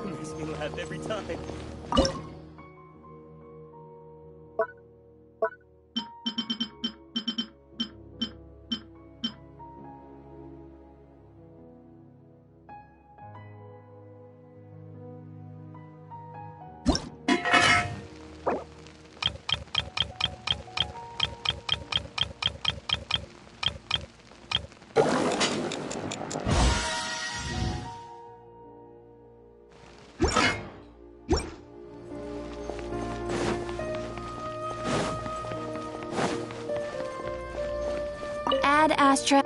Makes me laugh every time. Ad Astra.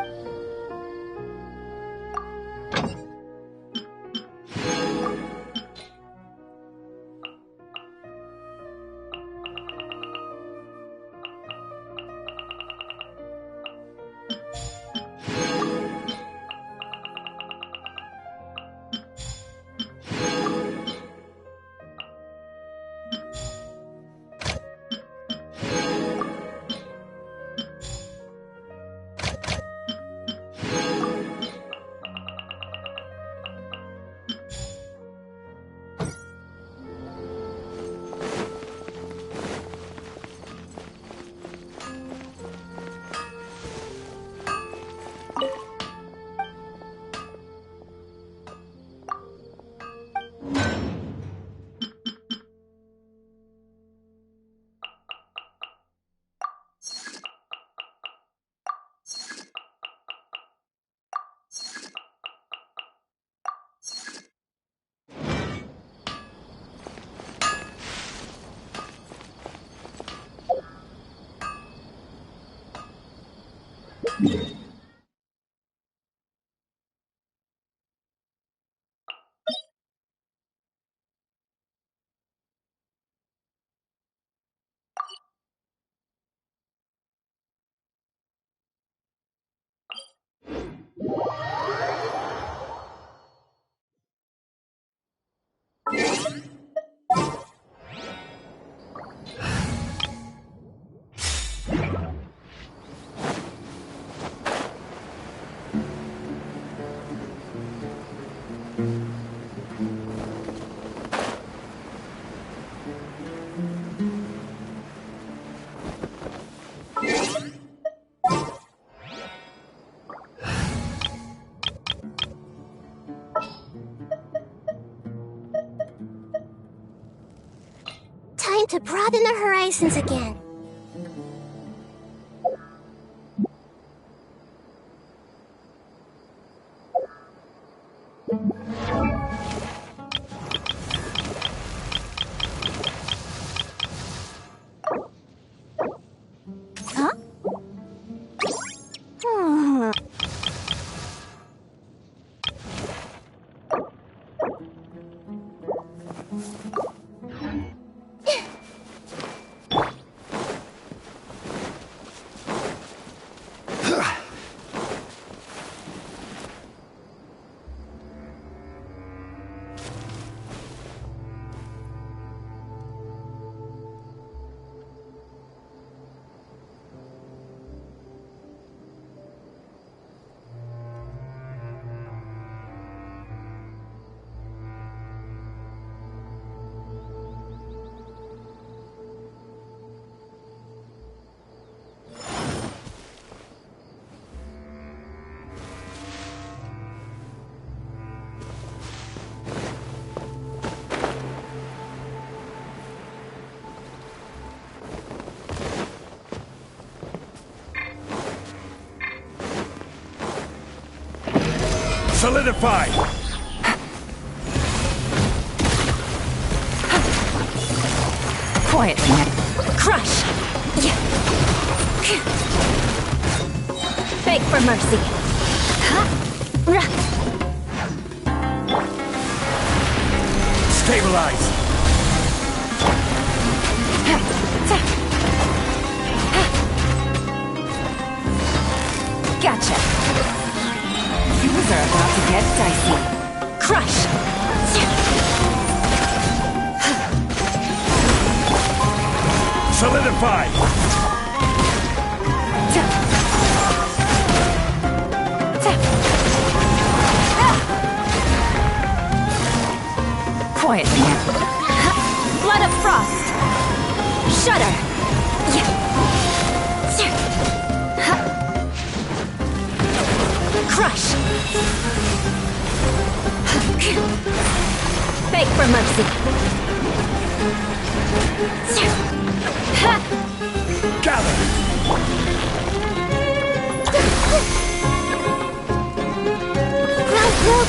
Time to broaden our horizons again. Huh? Solidify! Quietly, man. Crush! Beg for mercy. Stabilize! Gotcha. Things are about to get dicey. Crush! Solidify! quietly now. Blood of Frost. Shudder. Crush. Beg for mercy. Gather!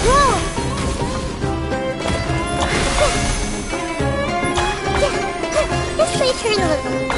Grow. This way, turn a little.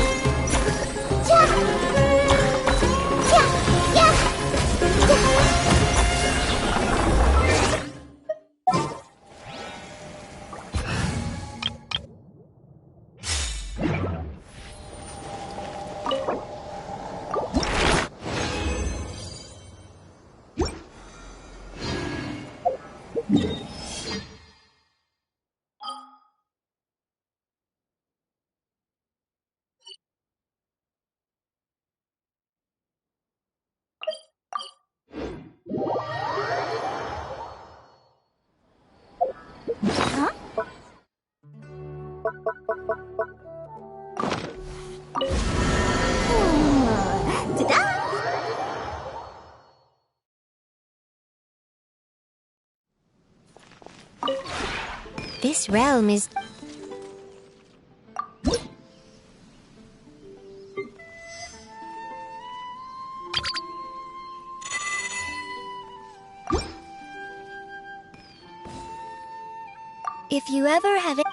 This realm is... If you ever have it...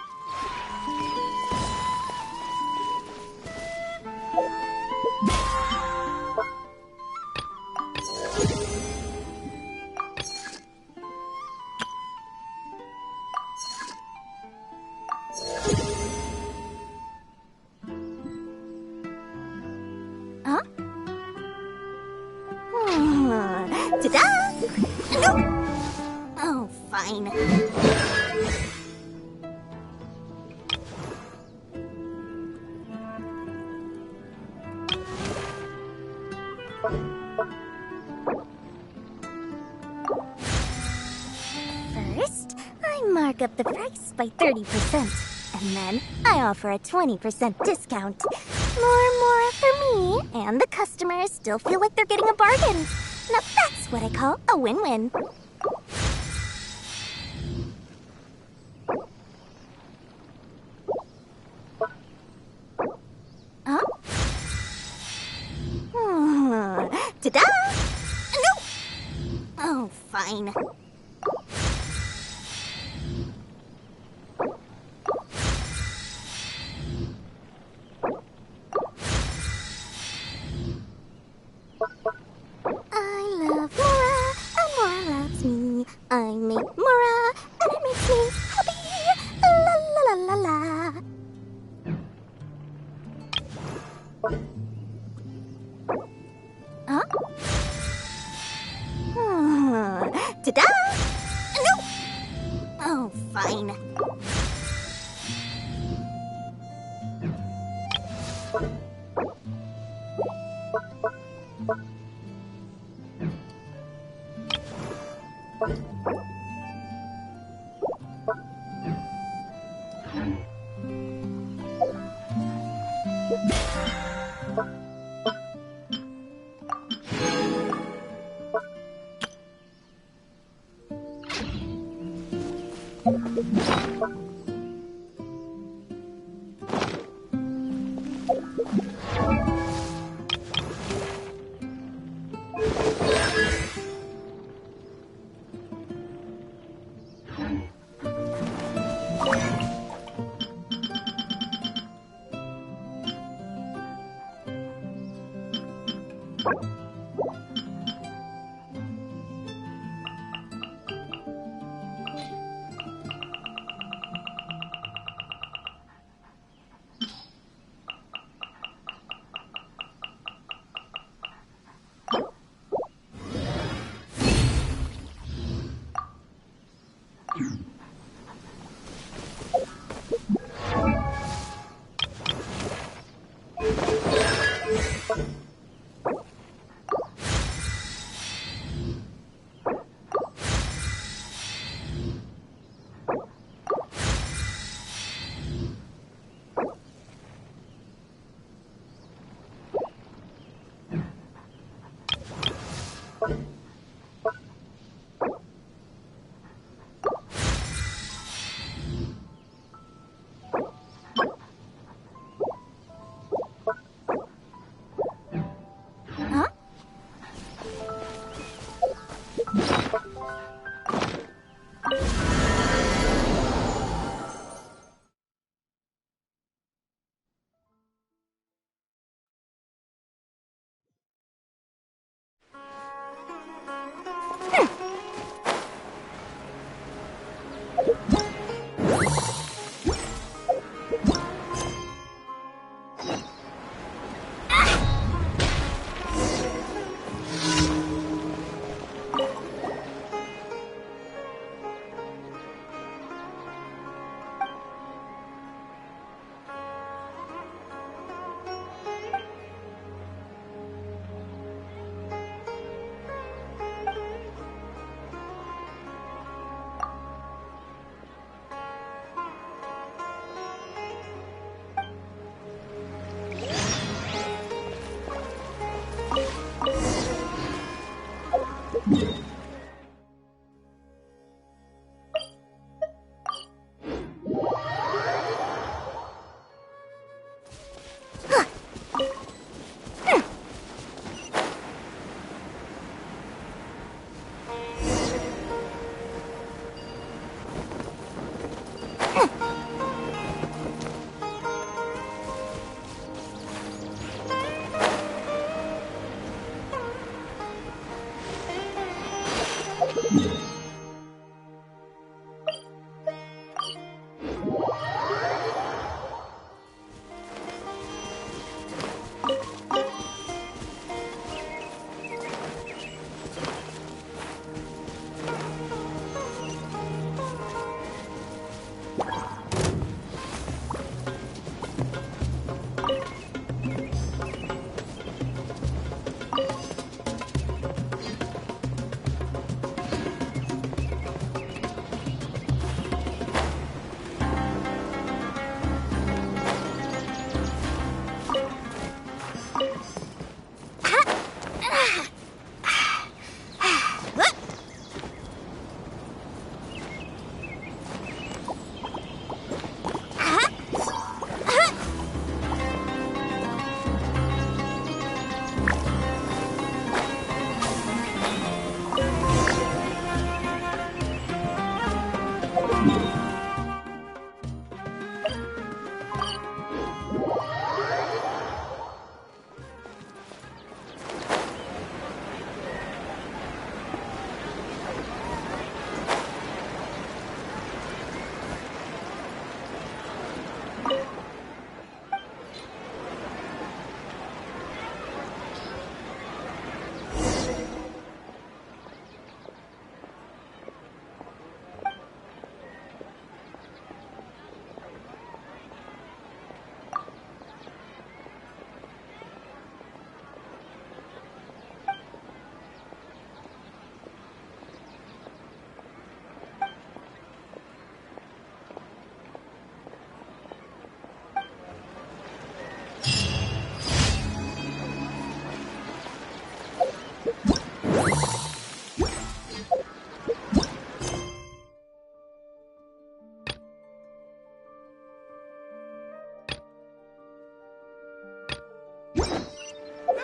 Huh? Ta-da! No! Oh, fine. First, I mark up the price by 30%, and then I offer a 20% discount. More for me, and the customers still feel like they're getting a bargain. Now that's what I call a win-win. Huh? Ta-da! No! Oh, fine. I love Mora, and Mora loves me. I make Mora, and it makes me happy. La la la la la. Huh? Ta-da! No! Oh, fine.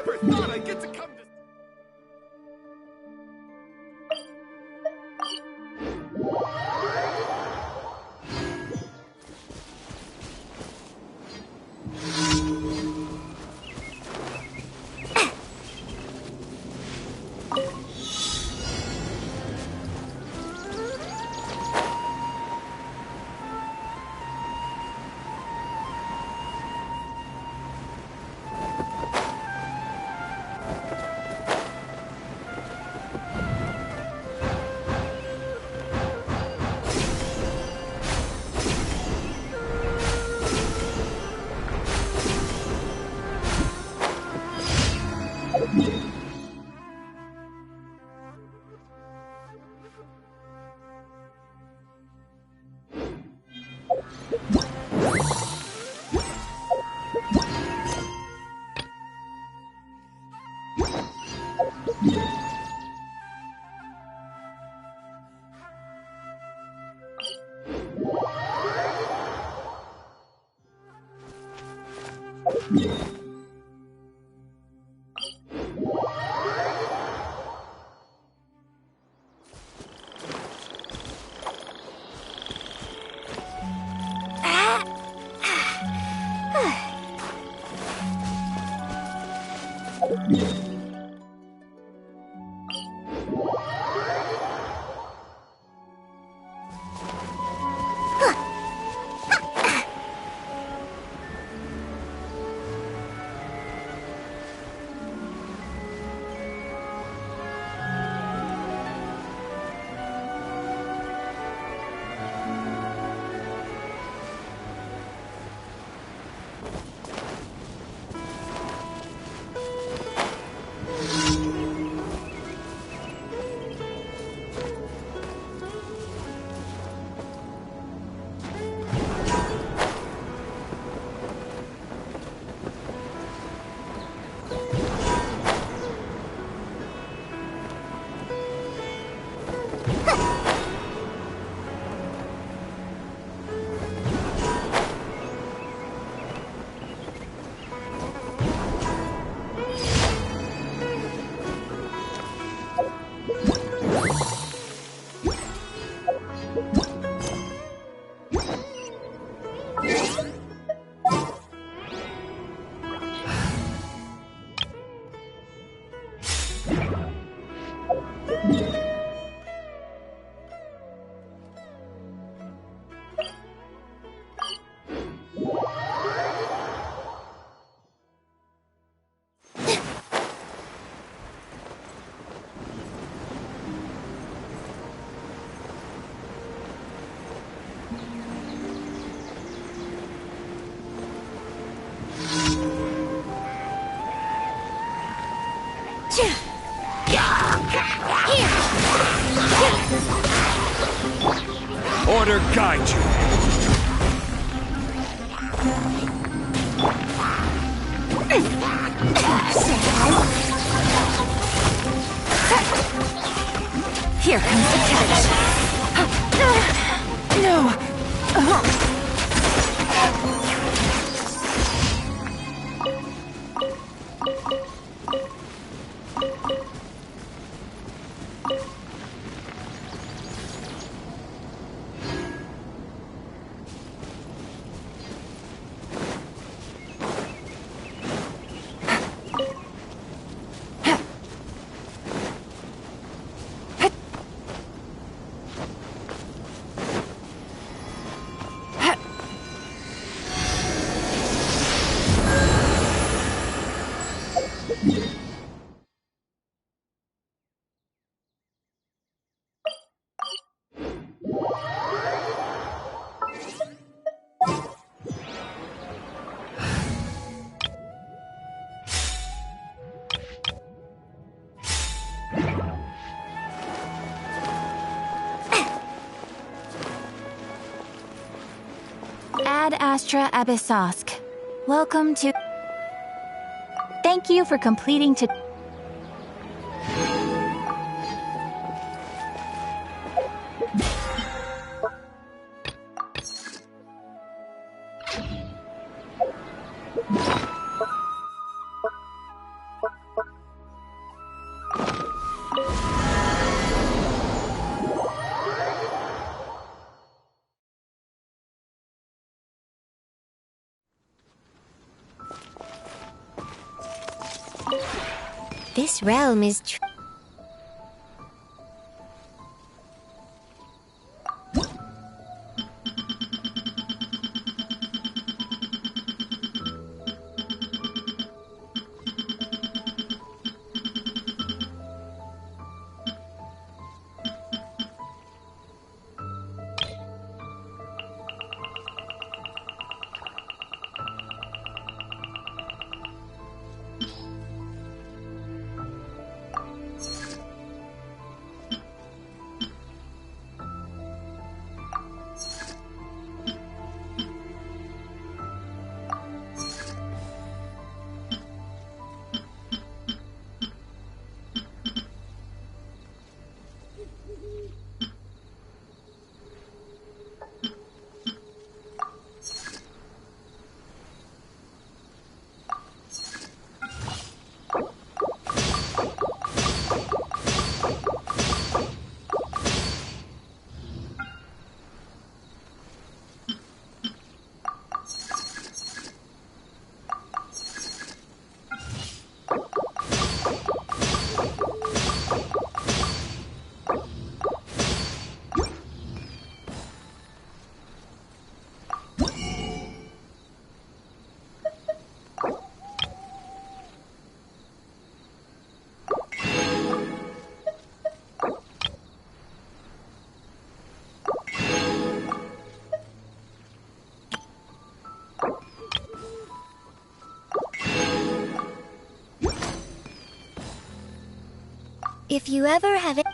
never thought I'd get to come to... Order guide you. Here comes the catch. No. Ad Astra Abyssosk. Welcome to... Thank you for completing to... This realm is if you ever have it.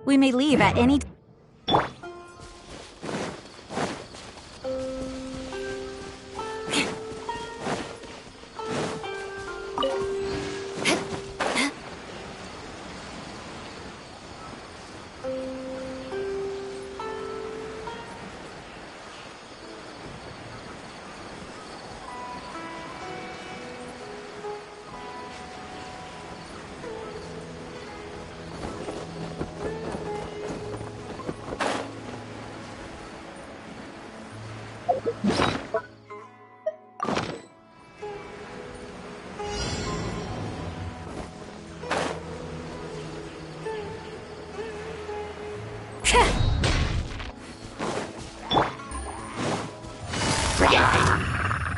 We may leave at any time.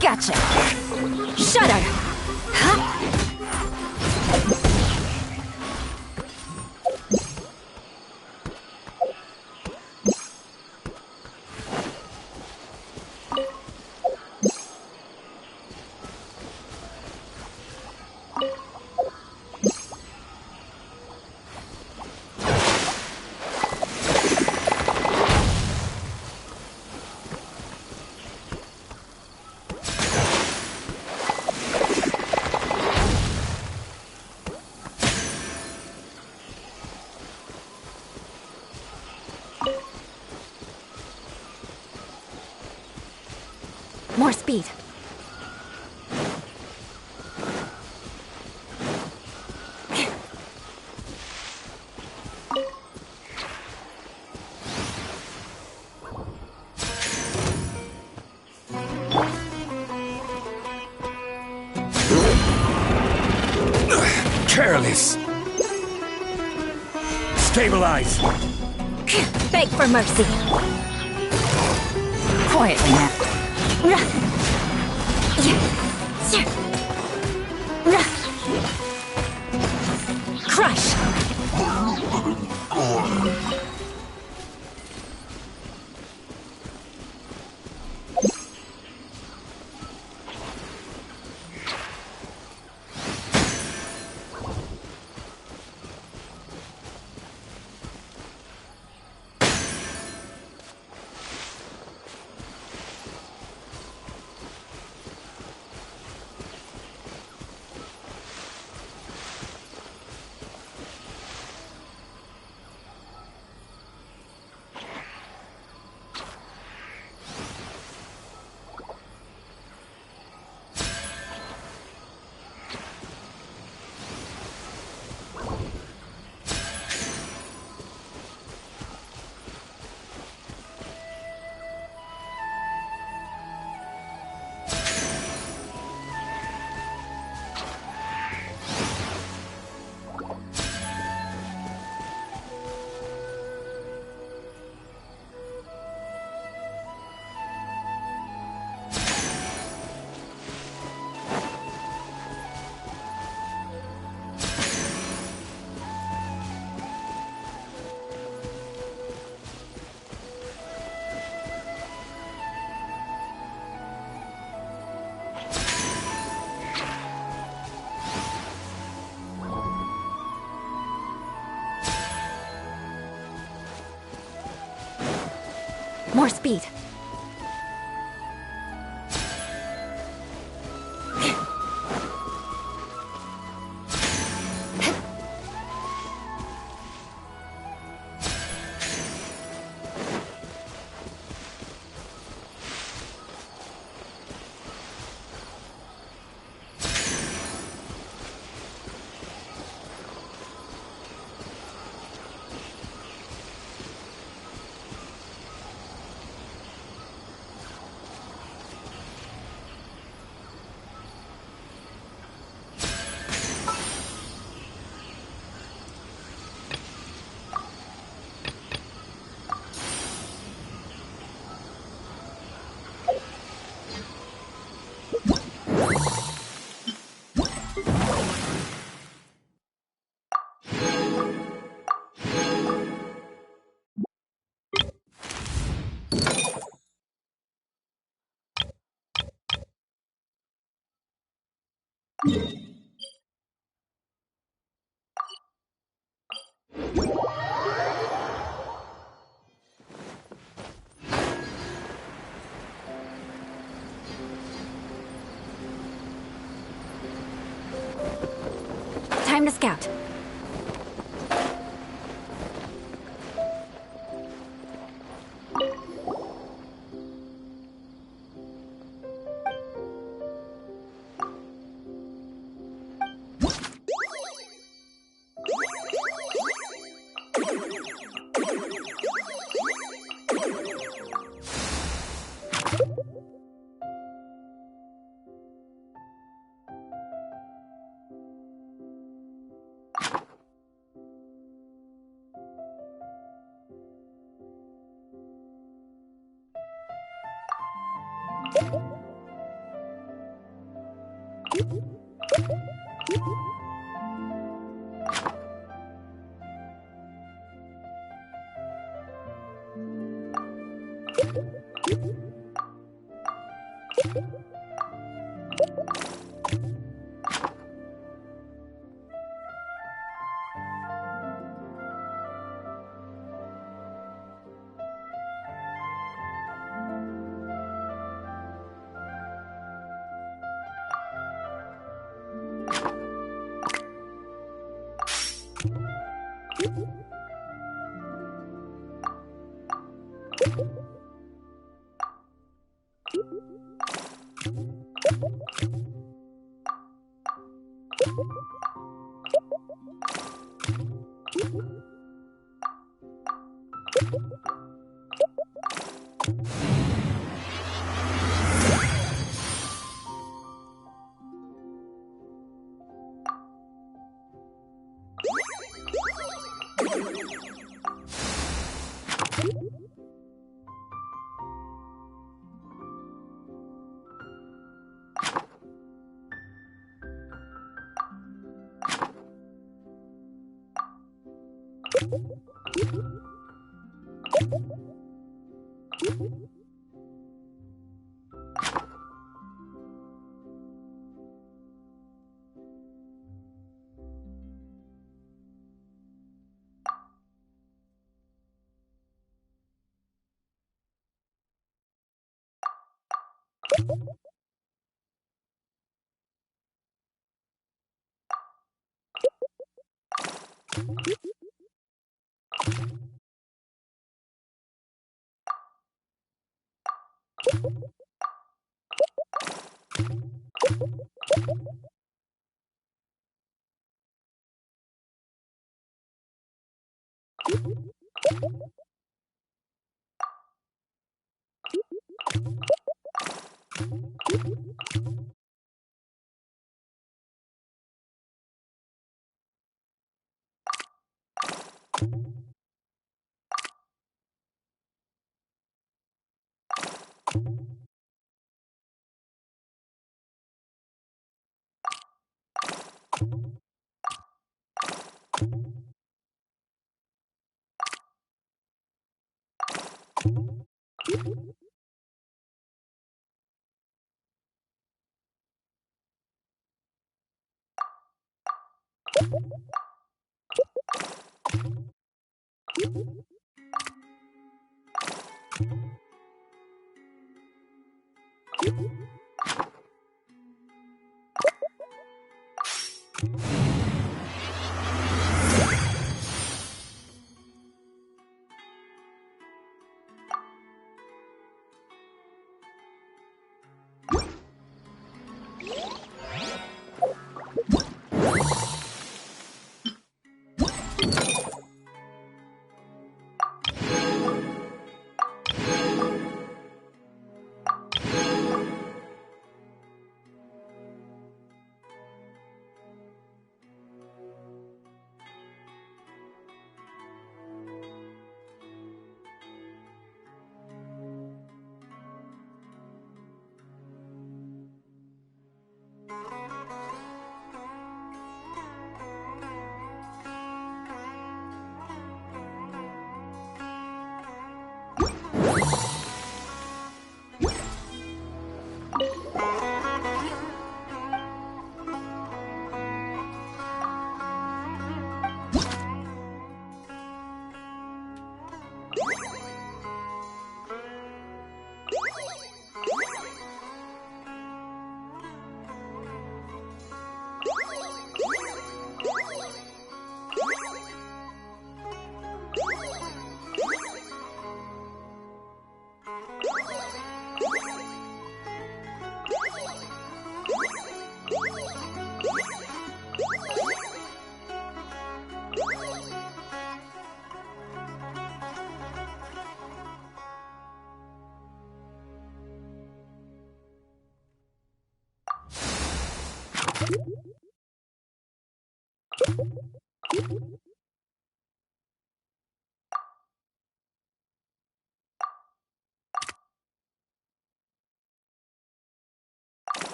Gotcha! Shut her! Huh? More speed. careless. Stabilize. Beg for mercy. Quietly now. Crush! More speed. Time to scout.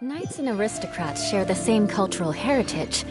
Knights and aristocrats share the same cultural heritage.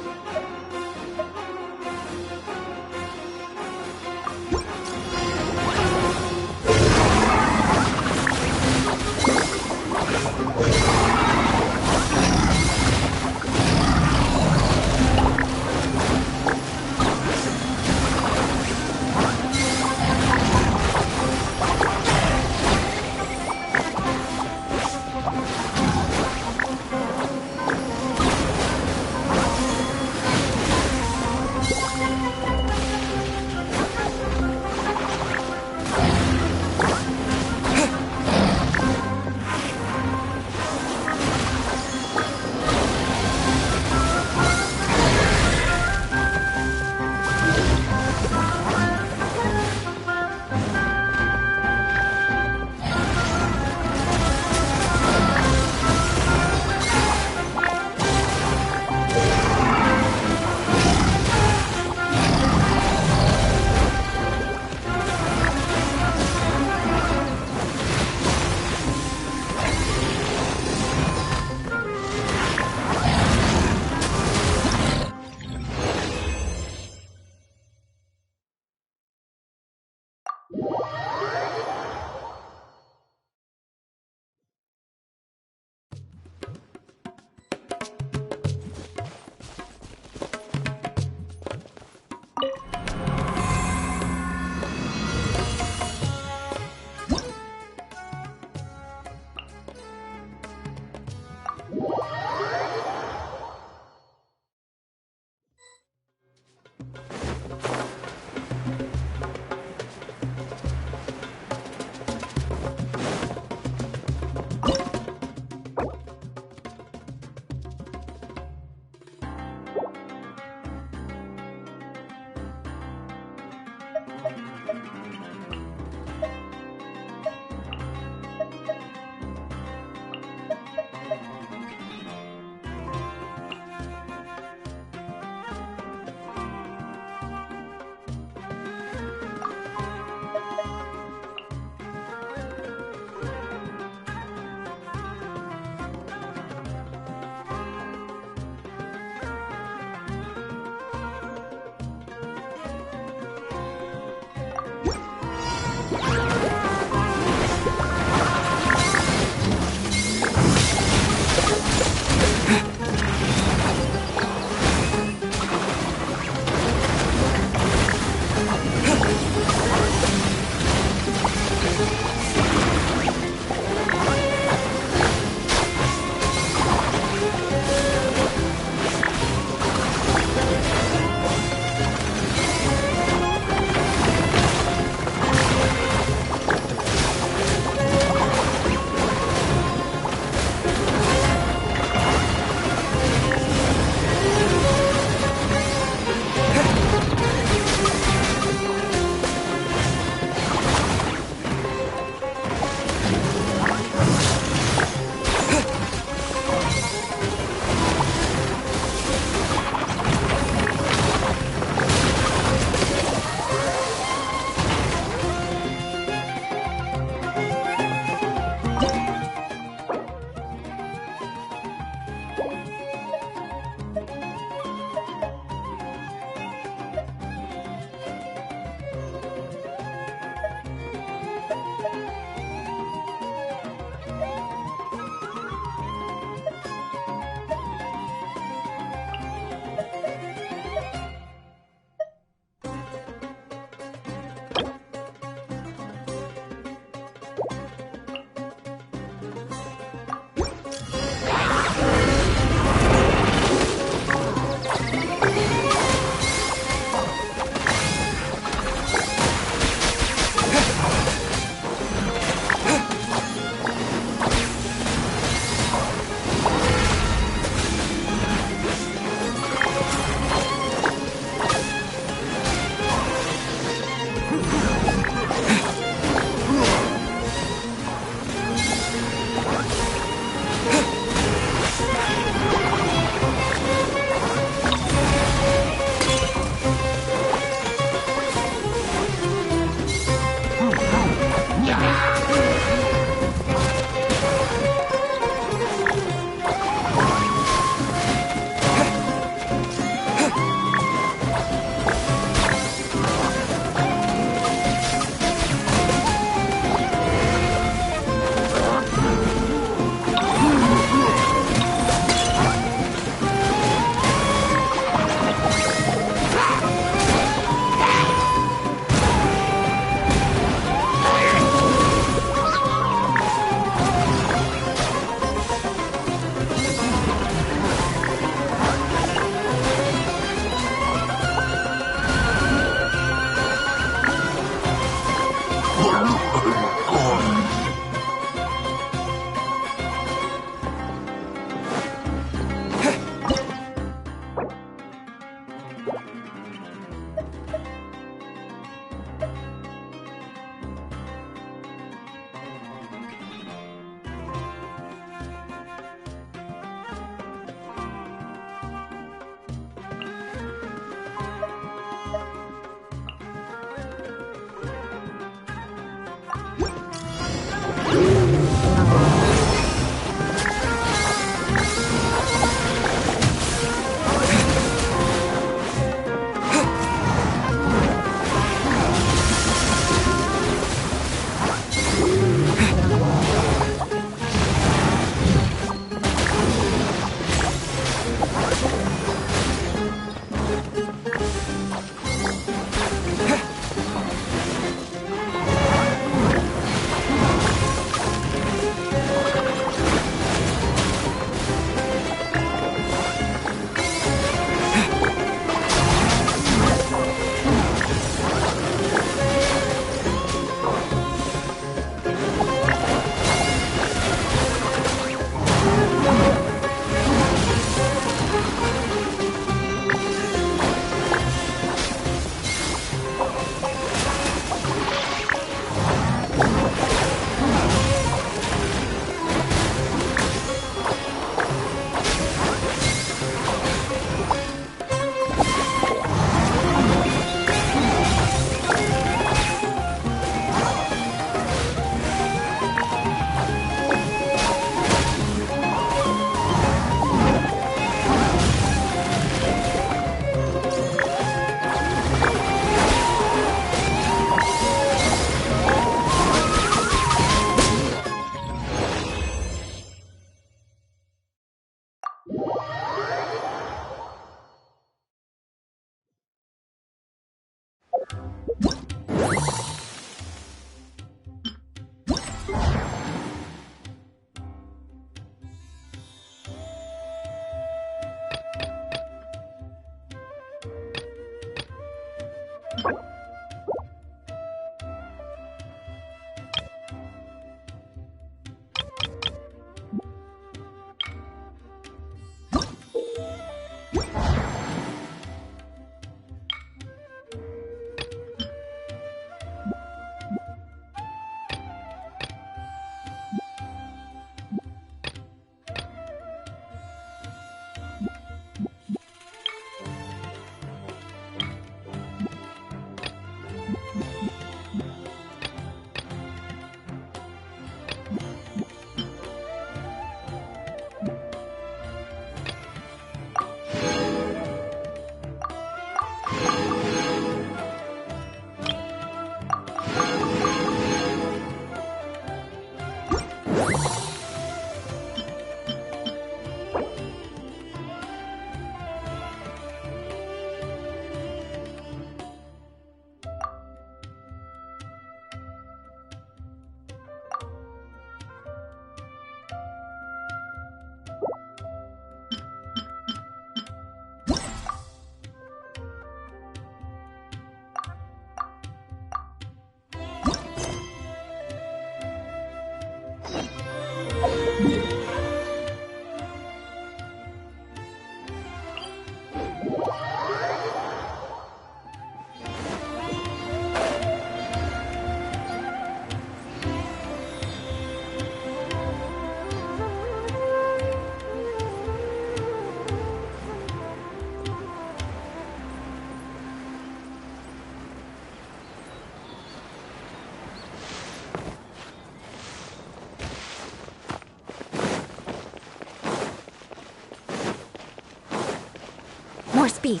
More speed.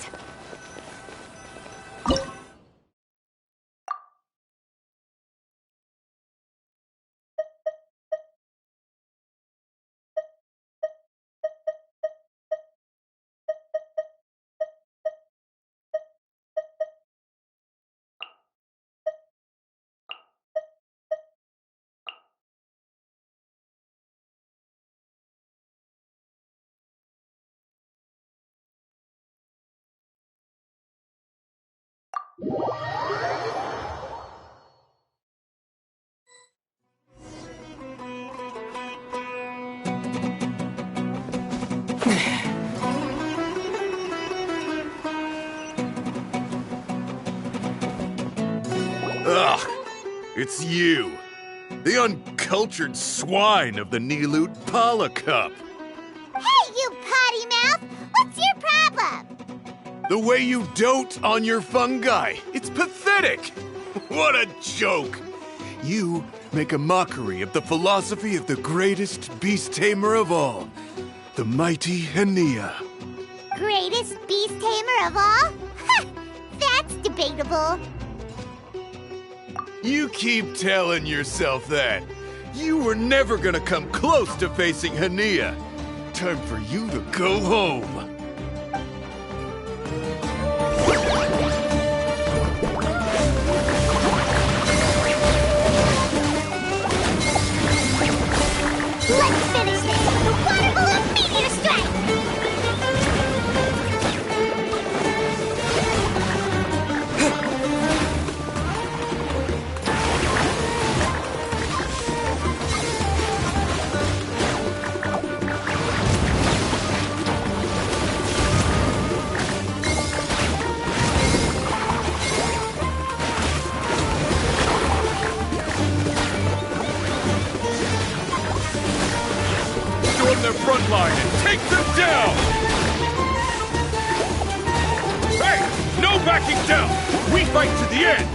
Ugh! It's you! The uncultured swine of the Niloot Pala Cup! Hey, you potty mouth! What's your problem? The way you dote on your fungi! It's pathetic! What a joke! You make a mockery of the philosophy of the greatest beast tamer of all, the mighty Hania. Greatest beast tamer of all? Ha! That's debatable. You keep telling yourself that. You were never gonna come close to facing Hania. Time for you to go home. Let's finish this with a water balloon meteor strike! Storm their front line and take them down! Hey! No backing down! We fight to the end!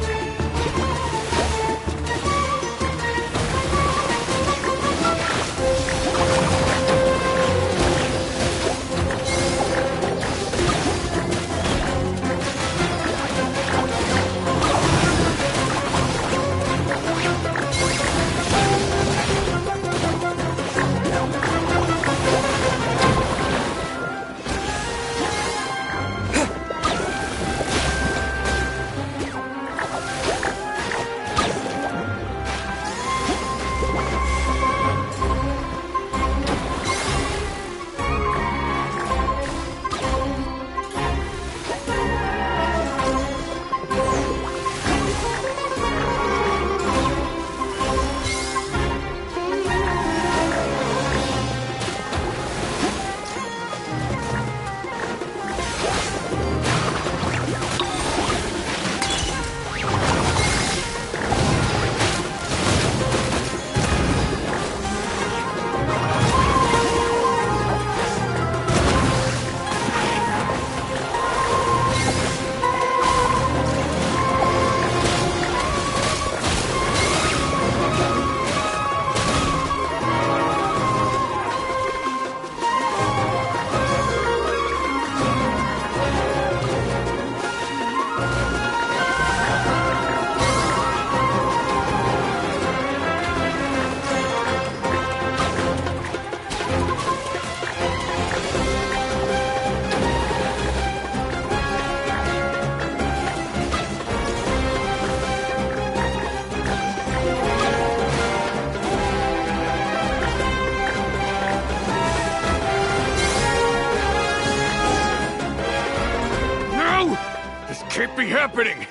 happening?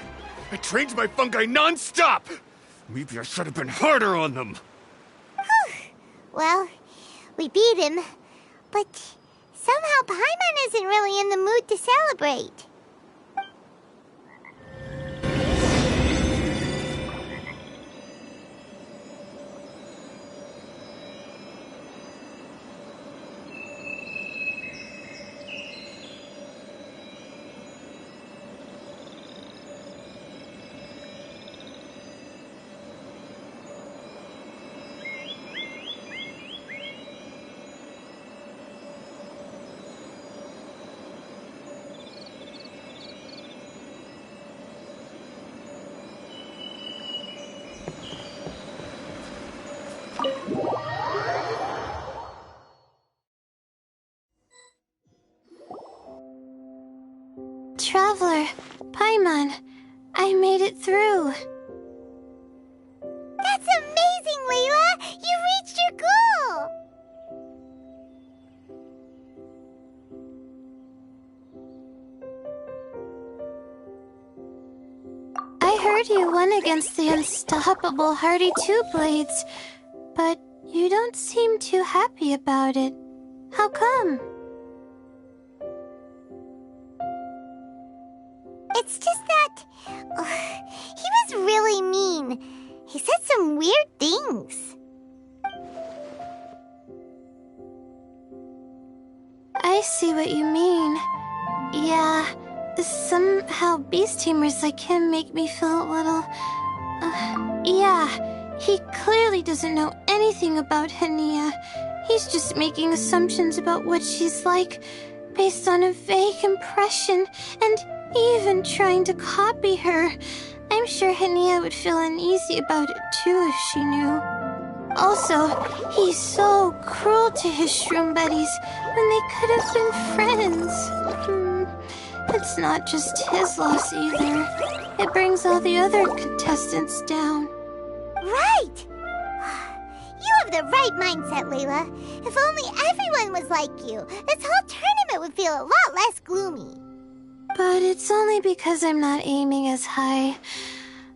I trained my fungi non-stop! Maybe I should have been harder on them. Well, we beat him, but somehow Paimon isn't really in the mood to celebrate. Traveler, Paimon, I made it through. That's amazing, Layla! You reached your goal! I heard you won against the unstoppable Hardy Two Blades, but you don't seem too happy about it. How come? It's just that... he was really mean. He said some weird things. I see what you mean. Yeah, somehow beast tamers like him make me feel a little... yeah, he clearly doesn't know anything about Hania. He's just making assumptions about what she's like, based on a vague impression, and even trying to copy her. I'm sure Hania would feel uneasy about it too if she knew. Also, he's so cruel to his shroom buddies when they could have been friends. It's not just his loss either. It brings all the other contestants down. Right! You have the right mindset, Layla. If only everyone was like you, this whole tournament would feel a lot less gloomy. But it's only because I'm not aiming as high.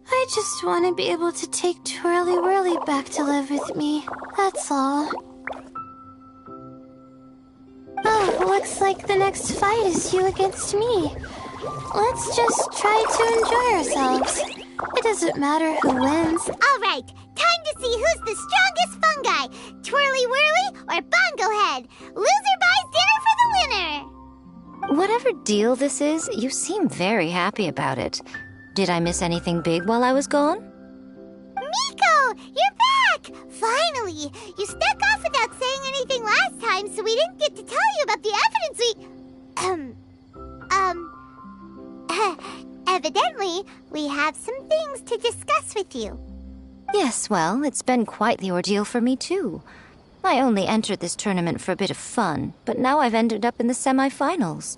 I just want to be able to take Twirly Whirly back to live with me. That's all. Oh, looks like the next fight is you against me. Let's just try to enjoy ourselves. It doesn't matter who wins. All right, time to see who's the strongest fungi, Twirly Whirly or Bongo Head. Loser buys dinner for the winner. Whatever deal this is, you seem very happy about it. Did I miss anything big while I was gone? Miko, you're back! Finally! You stuck off without saying anything last time, so we didn't get to tell you about the evidence evidently, we have some things to discuss with you. Yes, well, it's been quite the ordeal for me too. I only entered this tournament for a bit of fun, but now I've ended up in the semi-finals.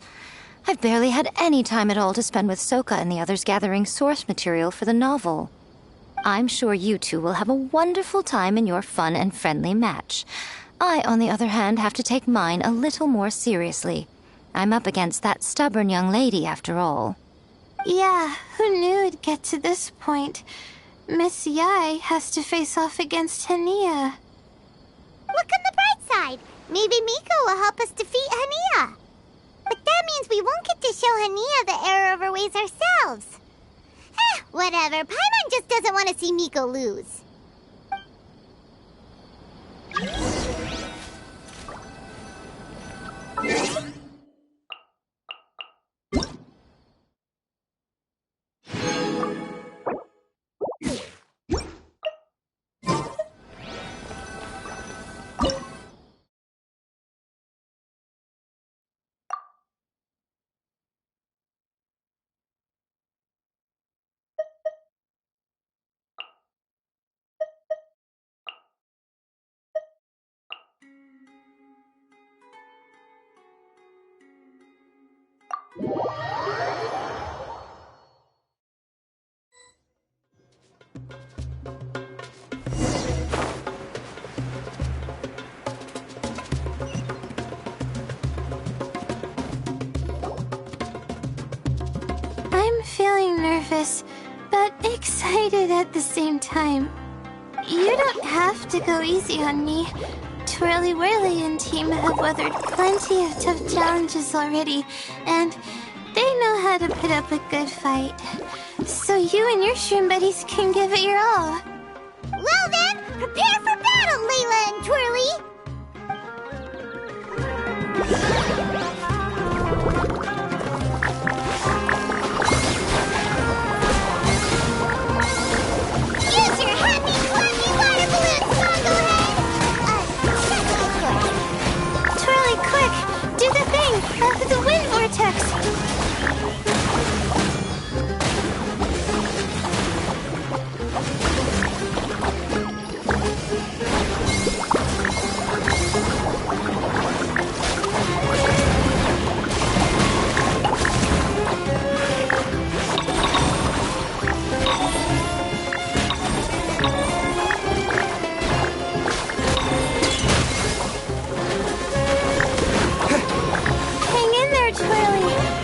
I've barely had any time at all to spend with Soka and the others gathering source material for the novel. I'm sure you two will have a wonderful time in your fun and friendly match. I, on the other hand, have to take mine a little more seriously. I'm up against that stubborn young lady, after all. Yeah, who knew it'd get to this point? Miss Yai has to face off against Hania. Look on the bright side. Maybe Miko will help us defeat Hania. But that means we won't get to show Hania the error of her ways ourselves. Whatever. Paimon just doesn't want to see Miko lose. nervous, but excited at the same time. You don't have to go easy on me. Twirly Whirly and team have weathered plenty of tough challenges already, and they know how to put up a good fight. So you and your shroom buddies can give it your all. Well then, prepare for battle, Layla and Twirly! Use your happy, fluffy water balloons, Bonglehead! Twirly, quick! Do the thing! The wind vortex!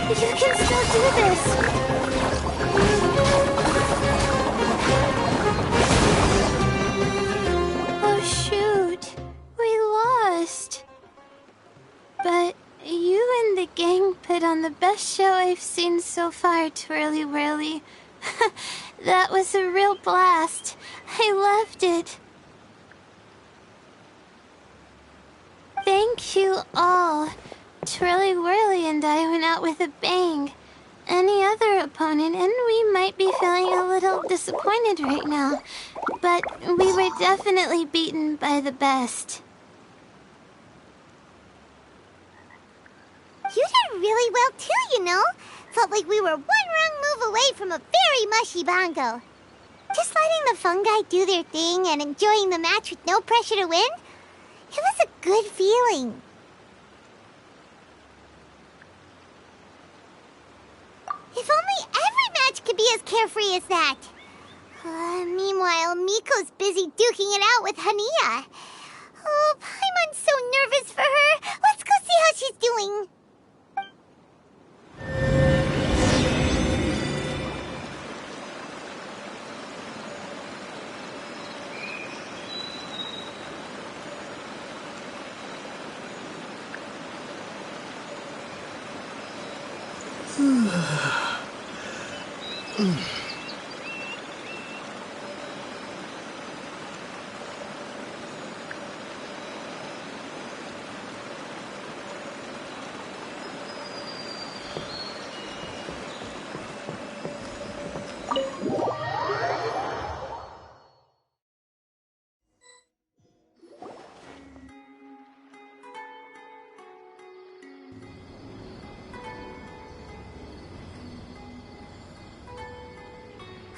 You can still do this! Oh shoot, we lost. But you and the gang put on the best show I've seen so far, Twirly Whirly. That was a real blast. I loved it. Thank you all. Twirly Whirly and I went out with a bang. Any other opponent, and we might be feeling a little disappointed right now, but we were definitely beaten by the best. You did really well too, you know. Felt like we were one wrong move away from a very mushy bongo. Just letting the fungi do their thing and enjoying the match with no pressure to win, it was a good feeling. If only every match could be as carefree as that. Meanwhile, Miko's busy duking it out with Hania. Oh, Paimon's so nervous for her. Let's go see how she's doing.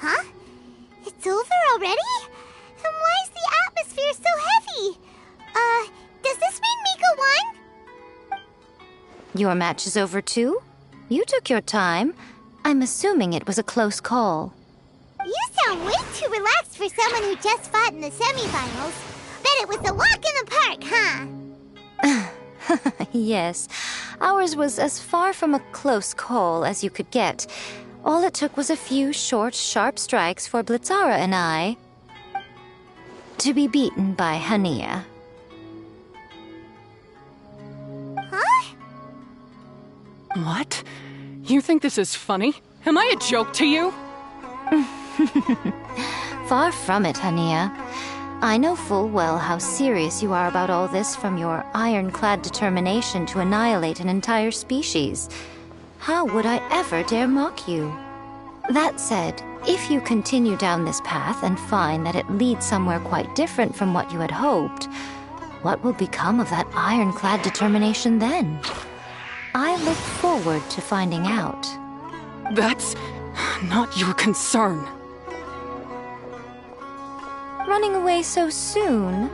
Huh? It's over already? And why is the atmosphere so heavy? Does this mean Miko won? Your match is over too? You took your time. I'm assuming it was a close call. You sound way too relaxed for someone who just fought in the semifinals. Bet it was a walk in the park, huh? Yes, ours was as far from a close call as you could get. All it took was a few short, sharp strikes for Blitzara and I to be beaten by Hania. Huh? What? You think this is funny? Am I a joke to you? Far from it, Hania. I know full well how serious you are about all this, from your ironclad determination to annihilate an entire species. How would I ever dare mock you? That said, if you continue down this path and find that it leads somewhere quite different from what you had hoped, what will become of that ironclad determination then? I look forward to finding out. That's not your concern. Running away so soon?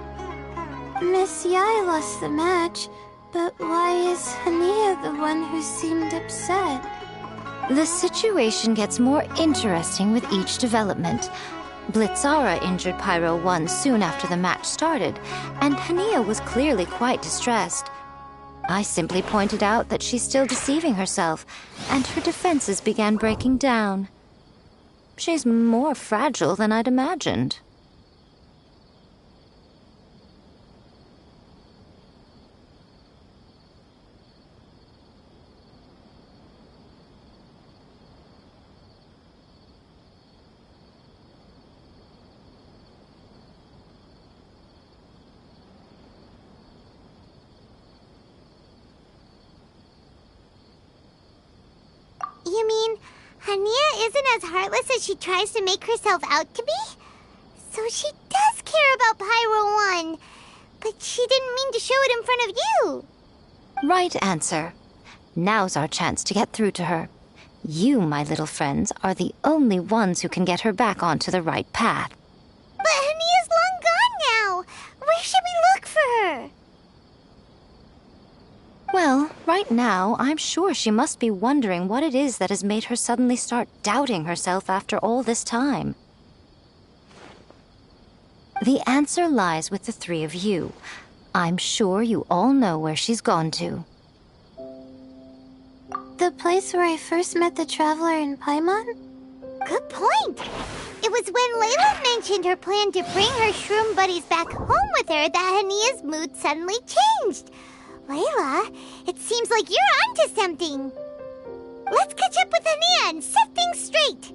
Miss Yai lost the match, but why is Hania the one who seemed upset? The situation gets more interesting with each development. Blitzara injured Pyro 1 soon after the match started, and Hania was clearly quite distressed. I simply pointed out that she's still deceiving herself, and her defenses began breaking down. She's more fragile than I'd imagined. You mean, Hania isn't as heartless as she tries to make herself out to be? So she does care about Pyro 1, but she didn't mean to show it in front of you. Right answer. Now's our chance to get through to her. You, my little friends, are the only ones who can get her back onto the right path. But Hania's long gone now. Where should we look for her? Well, right now, I'm sure she must be wondering what it is that has made her suddenly start doubting herself after all this time. The answer lies with the three of you. I'm sure you all know where she's gone to. The place where I first met the traveler in Paimon? Good point. It was when Layla mentioned her plan to bring her shroom buddies back home with her that Hania's mood suddenly changed. Layla, it seems like you're onto something. Let's catch up with Hania and set things straight.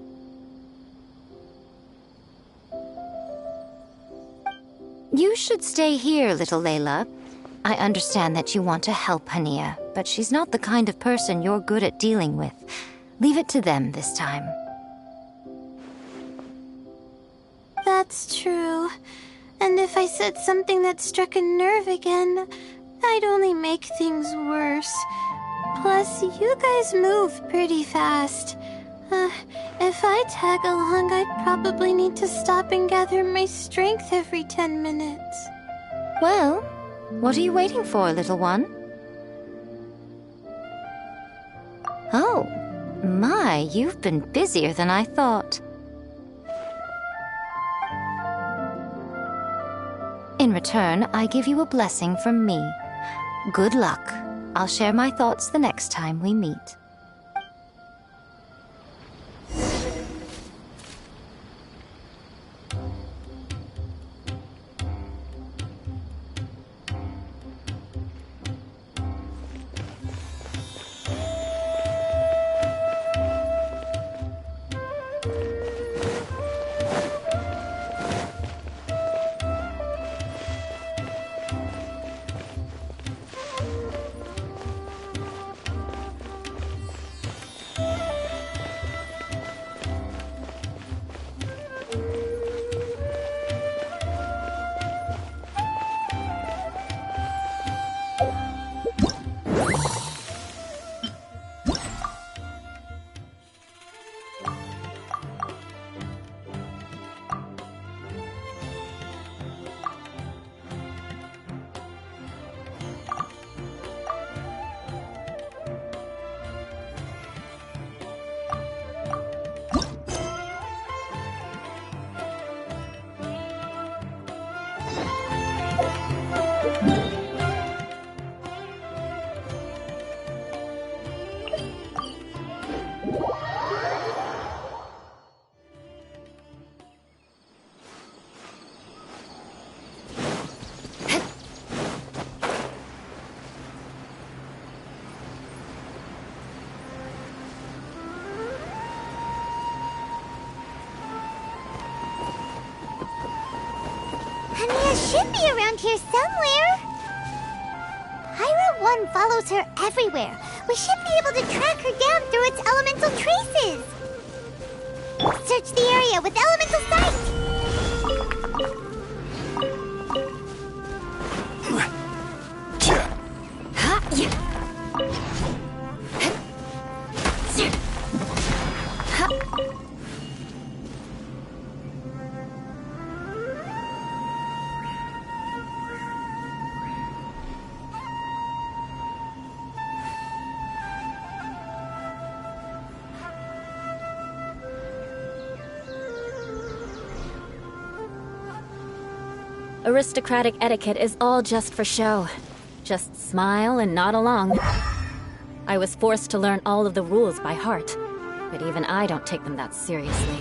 You should stay here, little Layla. I understand that you want to help Hania, but she's not the kind of person you're good at dealing with. Leave it to them this time. That's true. And if I said something that struck a nerve again, I'd only make things worse. Plus, you guys move pretty fast. If I tag along, I'd probably need to stop and gather my strength every 10 minutes. Well, what are you waiting for, little one? Oh, my, you've been busier than I thought. In return, I give you a blessing from me. Good luck. I'll share my thoughts the next time we meet. Hania should be around here somewhere. Pyra 1 follows her everywhere. We should be able to track her down through its elemental traces. Search the area with elemental sight. Aristocratic etiquette is all just for show. Just smile and nod along. I was forced to learn all of the rules by heart, but even I don't take them that seriously.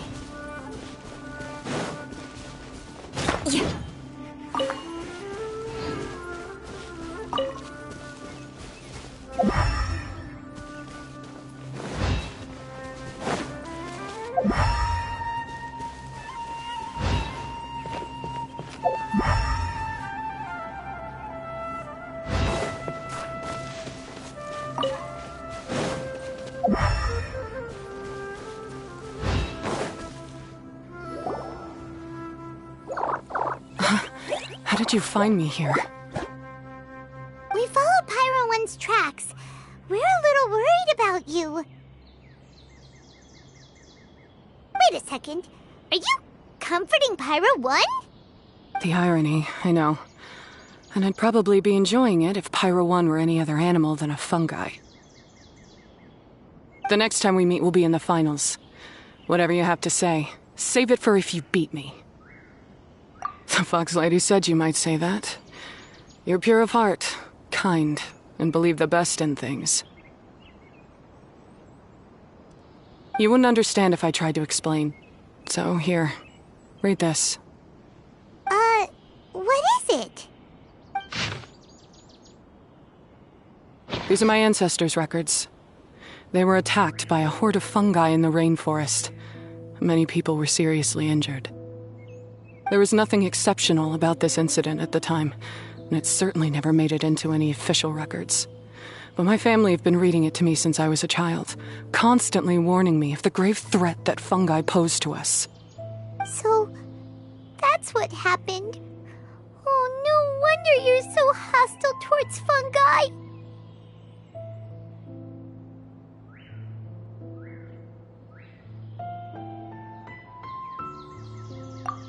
How did you find me here? We followed Pyro One's tracks. We're a little worried about you. Wait a second. Are you comforting Pyro One? The irony, I know. And I'd probably be enjoying it if Pyro 1 were any other animal than a fungi. The next time we meet will be in the finals. Whatever you have to say, save it for if you beat me. The Fox Lady said you might say that. You're pure of heart, kind, and believe the best in things. You wouldn't understand if I tried to explain. So here, read this. What is it? These are my ancestors' records. They were attacked by a horde of fungi in the rainforest. Many people were seriously injured. There was nothing exceptional about this incident at the time, and it certainly never made it into any official records. But my family have been reading it to me since I was a child, constantly warning me of the grave threat that fungi pose to us. So, that's what happened. Oh, no wonder you're so hostile towards fungi.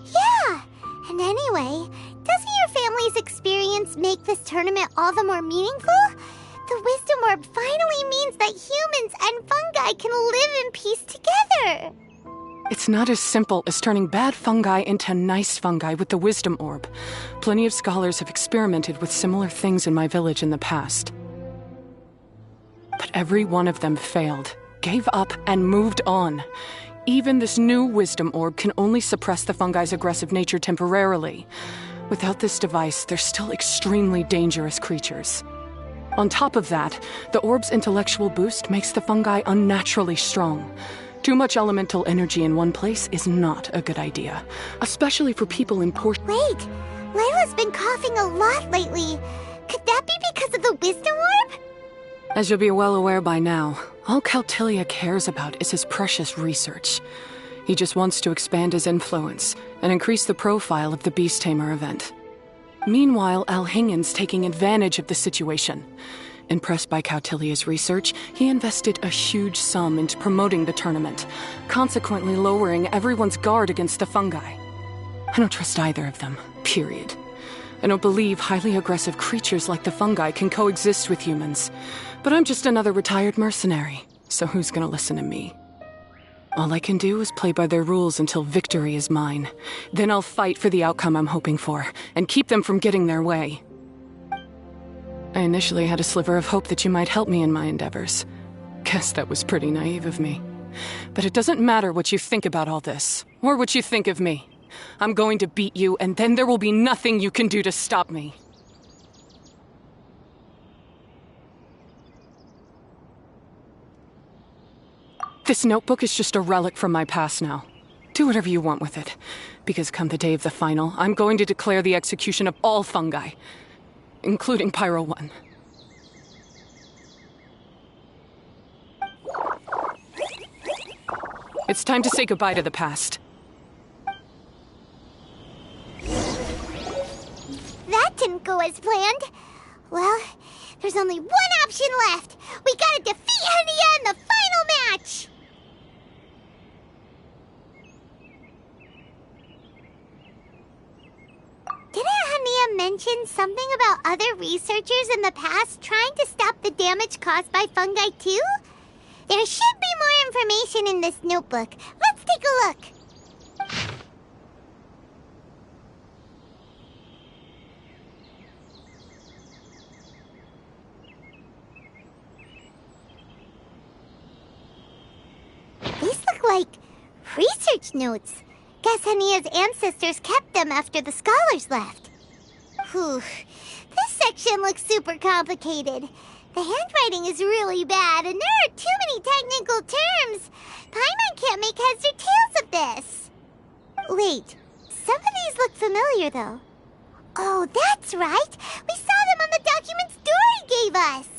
Yeah, and anyway, doesn't your family's experience make this tournament all the more meaningful? The Wisdom Orb finally means that humans and fungi can live in peace together. It's not as simple as turning bad fungi into nice fungi with the Wisdom Orb. Plenty of scholars have experimented with similar things in my village in the past. But every one of them failed, gave up, and moved on. Even this new Wisdom Orb can only suppress the fungi's aggressive nature temporarily. Without this device, they're still extremely dangerous creatures. On top of that, the orb's intellectual boost makes the fungi unnaturally strong. Too much elemental energy in one place is not a good idea, especially for people in poor— Wait, Layla's been coughing a lot lately. Could that be because of the Wisdom Orb? As you'll be well aware by now, all Caltilia cares about is his precious research. He just wants to expand his influence and increase the profile of the Beast Tamer event. Meanwhile, Alhingen's taking advantage of the situation. Impressed by Cautilia's research, he invested a huge sum into promoting the tournament, consequently lowering everyone's guard against the fungi. I don't trust either of them, period. I don't believe highly aggressive creatures like the fungi can coexist with humans. But I'm just another retired mercenary, so who's gonna listen to me? All I can do is play by their rules until victory is mine. Then I'll fight for the outcome I'm hoping for, and keep them from getting their way. I initially had a sliver of hope that you might help me in my endeavors. Guess that was pretty naive of me. But it doesn't matter what you think about all this, or what you think of me. I'm going to beat you, and then there will be nothing you can do to stop me. This notebook is just a relic from my past now. Do whatever you want with it, because come the day of the final, I'm going to declare the execution of all fungi, including Pyro 1. It's time to say goodbye to the past. That didn't go as planned. Well, there's only one option left. We gotta defeat Henia in the final match! Didn't Henia mention something about other researchers in the past trying to stop the damage caused by fungi too? There should be more information in this notebook. Let's take a look. These look like research notes. Guess Hania's ancestors kept them after the scholars left. Whew. This section looks super complicated. The handwriting is really bad, and there are too many technical terms. Paimon can't make heads or tails of this. Wait, some of these look familiar, though. Oh, that's right. We saw them on the documents Dory gave us.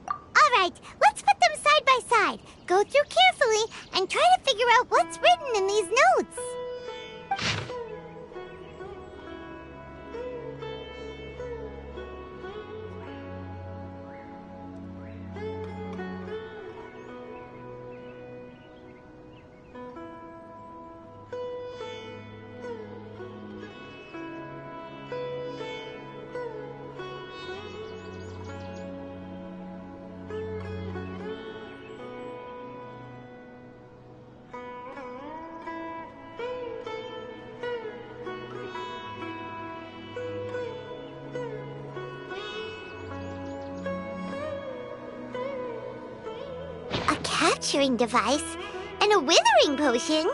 All right, let's put them side by side. Go through carefully and try to figure out what's written in these notes. A capturing device and a withering potion?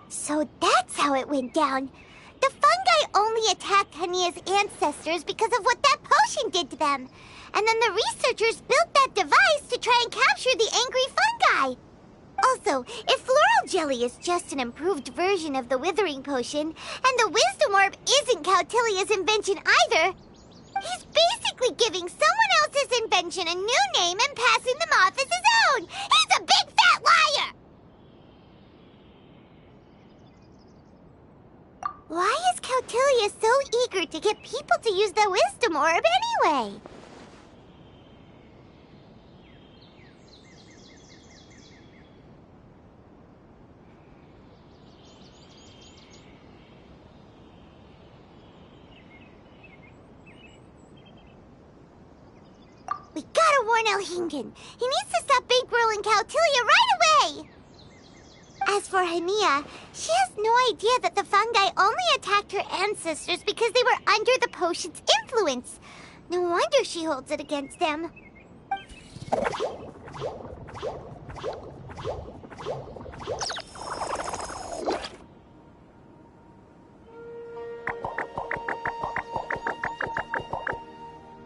So that's how it went down. The fungi only attacked Hania's ancestors because of what that potion did to them. And then the researchers built that device to try and capture the angry fungi. Also, if floral jelly is just an improved version of the withering potion, and the wisdom orb isn't Cautilia's invention either, he's basically giving someone else's invention a new name and passing them off as his own. He's a big fat liar! Why is Cautilia so eager to get people to use the wisdom orb anyway? We gotta warn Elhingen. He needs to stop bankrolling Cautilia right away! As for Hania, she has no idea that the fungi only attacked her ancestors because they were under the potion's influence. No wonder she holds it against them.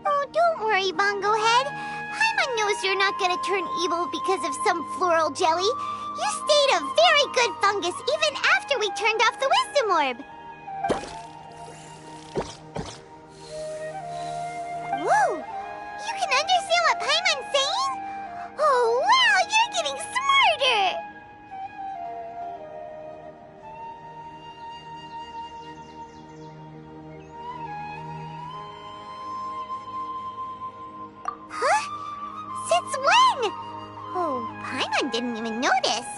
Oh, don't worry, Bongo Head. Paimon knows you're not gonna turn evil because of some floral jelly. You stayed a very good fungus even after we turned off the wisdom orb. Whoa! You can understand what Paimon's saying? Oh, wow! You're getting smarter! Huh? Since when? Oh, Paimon didn't even notice.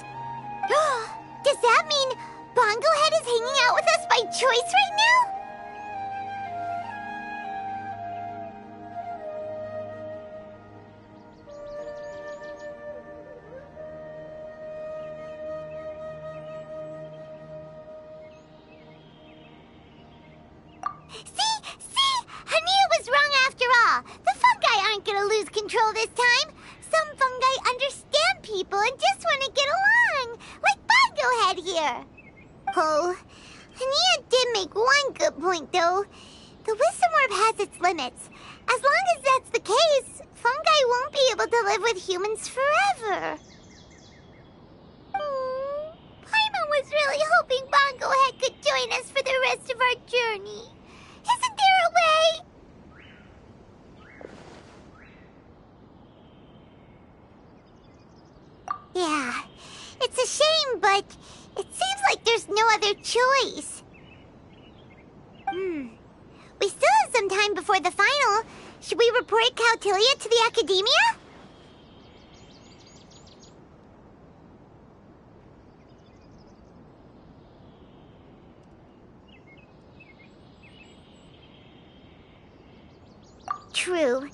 Does that mean Bongo Head is hanging out with us by choice right now? See? Hania was wrong after all. The fungi aren't gonna lose control this time. Some fungi understand people and just want to get along, like Bongo Head here. Oh, Hania did make one good point, though. The wisdom orb has its limits. As long as that's the case, fungi won't be able to live with humans forever. Paimon was really hoping Bongo Head could join us for the rest of our journey. Isn't there a way? Yeah, it's a shame, but it seems like there's no other choice. We still have some time before the final. Should we report Cautilia to the academia? True.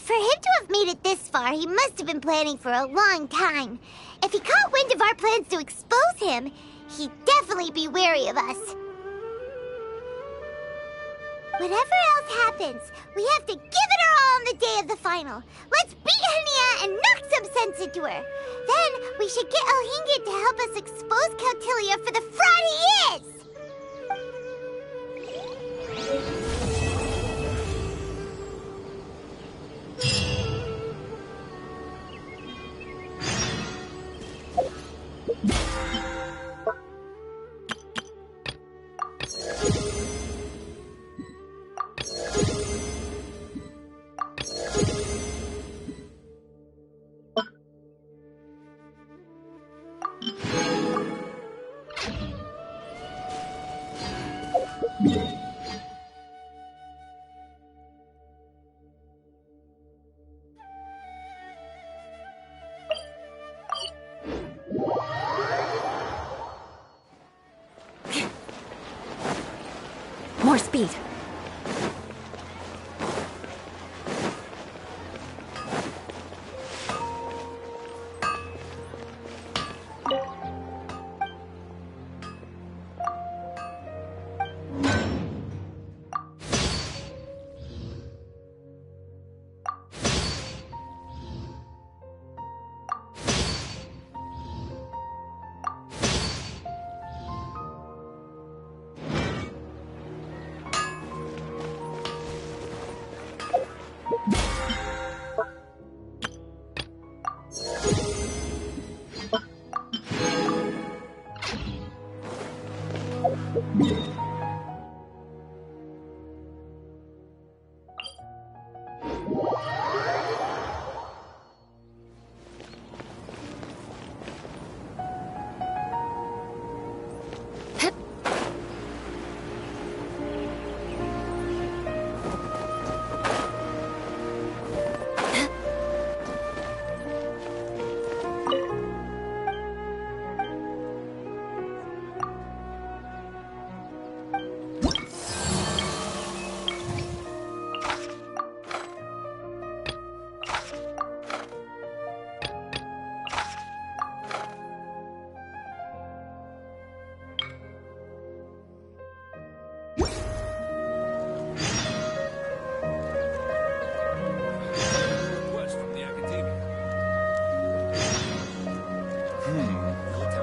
For him to have made it this far, he must have been planning for a long time. If he caught wind of our plans to expose him, he'd definitely be wary of us. Whatever else happens, we have to give it our all on the day of the final. Let's beat Hania and knock some sense into her. Then we should get Elhingid to help us expose Cautilia for the fraud he is! More speed.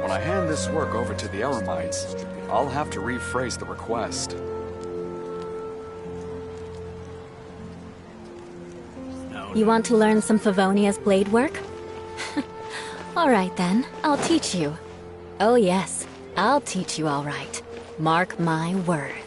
When I hand this work over to the Eremites, I'll have to rephrase the request. You want to learn some Favonia's blade work? All right then, I'll teach you. Oh yes, I'll teach you all right. Mark my words.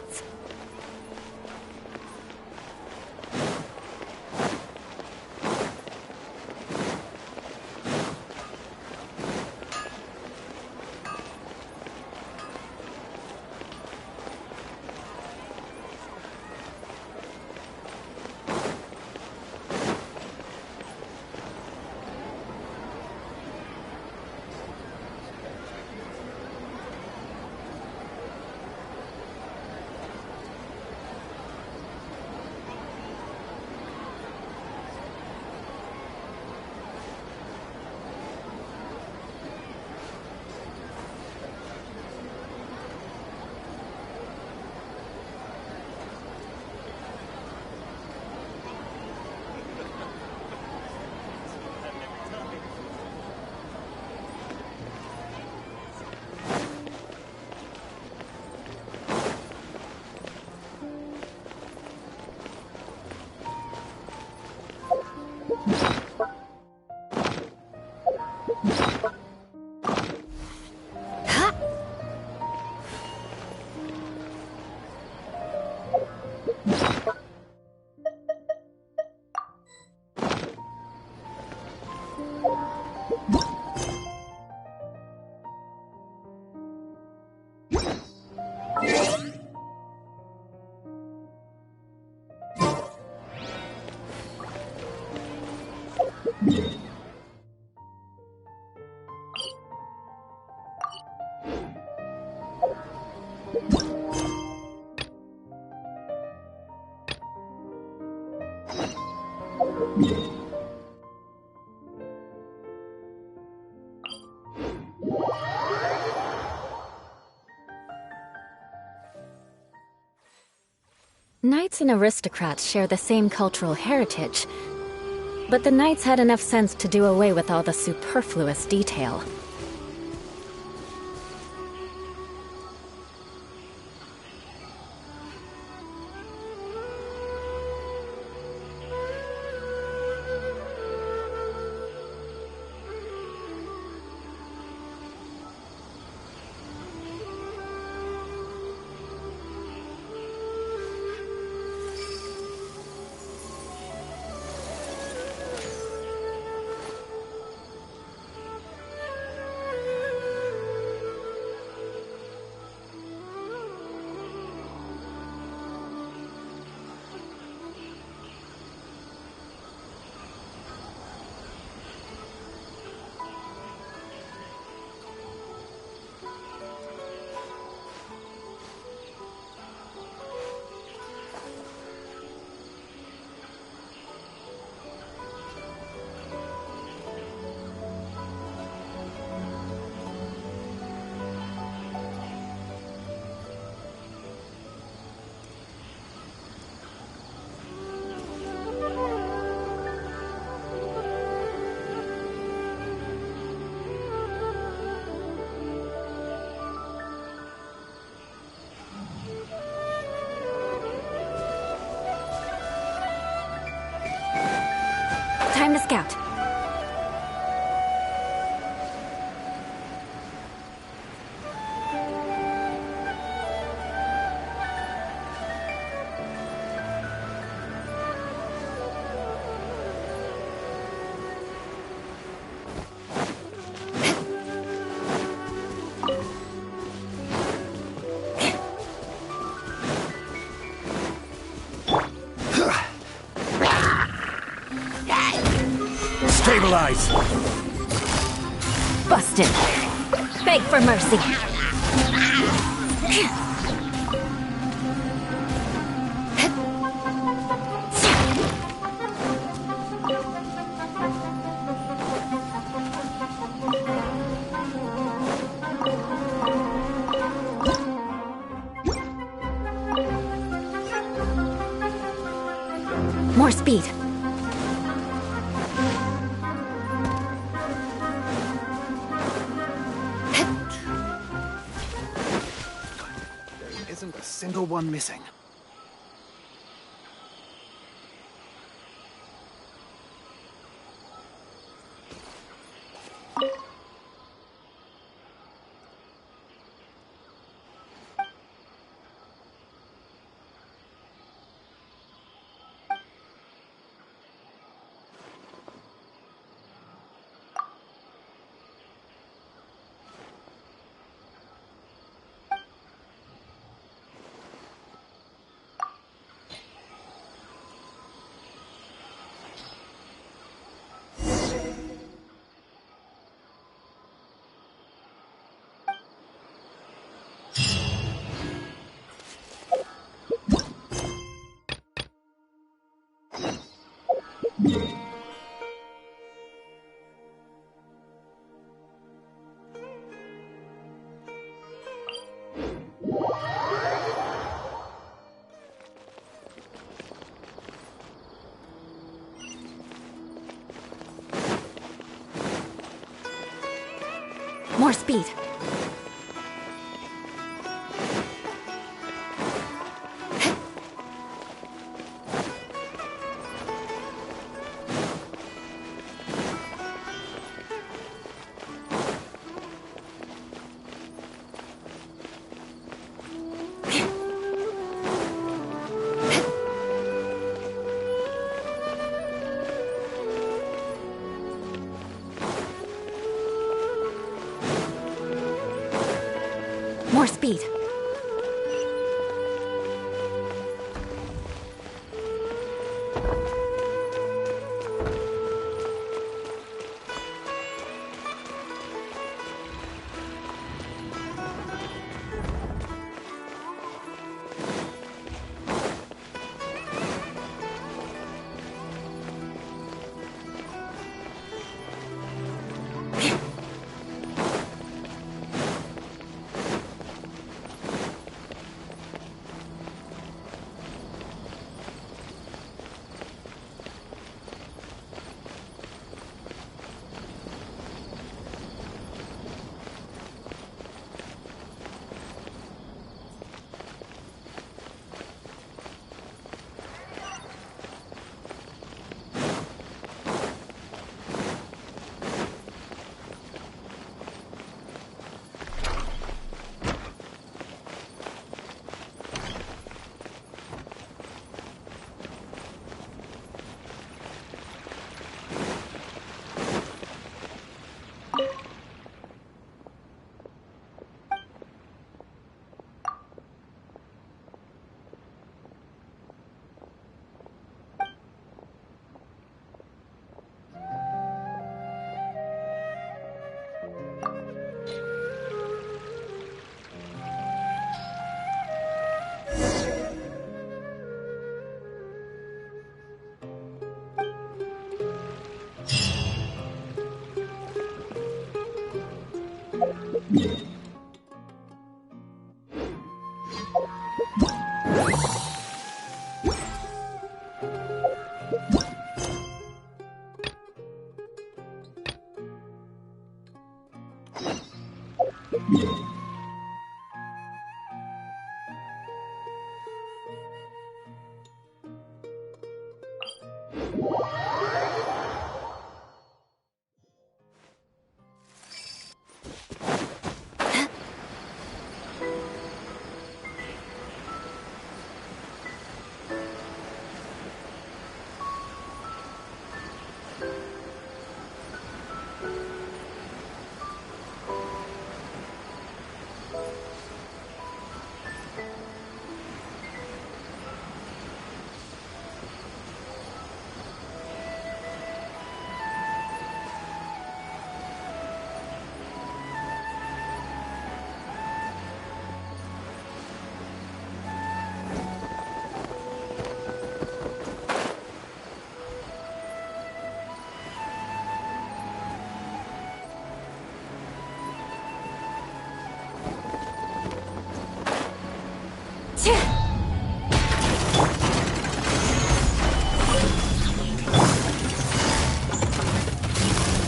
Knights and aristocrats share the same cultural heritage, but the knights had enough sense to do away with all the superfluous detail. Time to scout. Stabilize! Busted. Beg for mercy. More speed. Isn't a single one missing. More speed. More speed.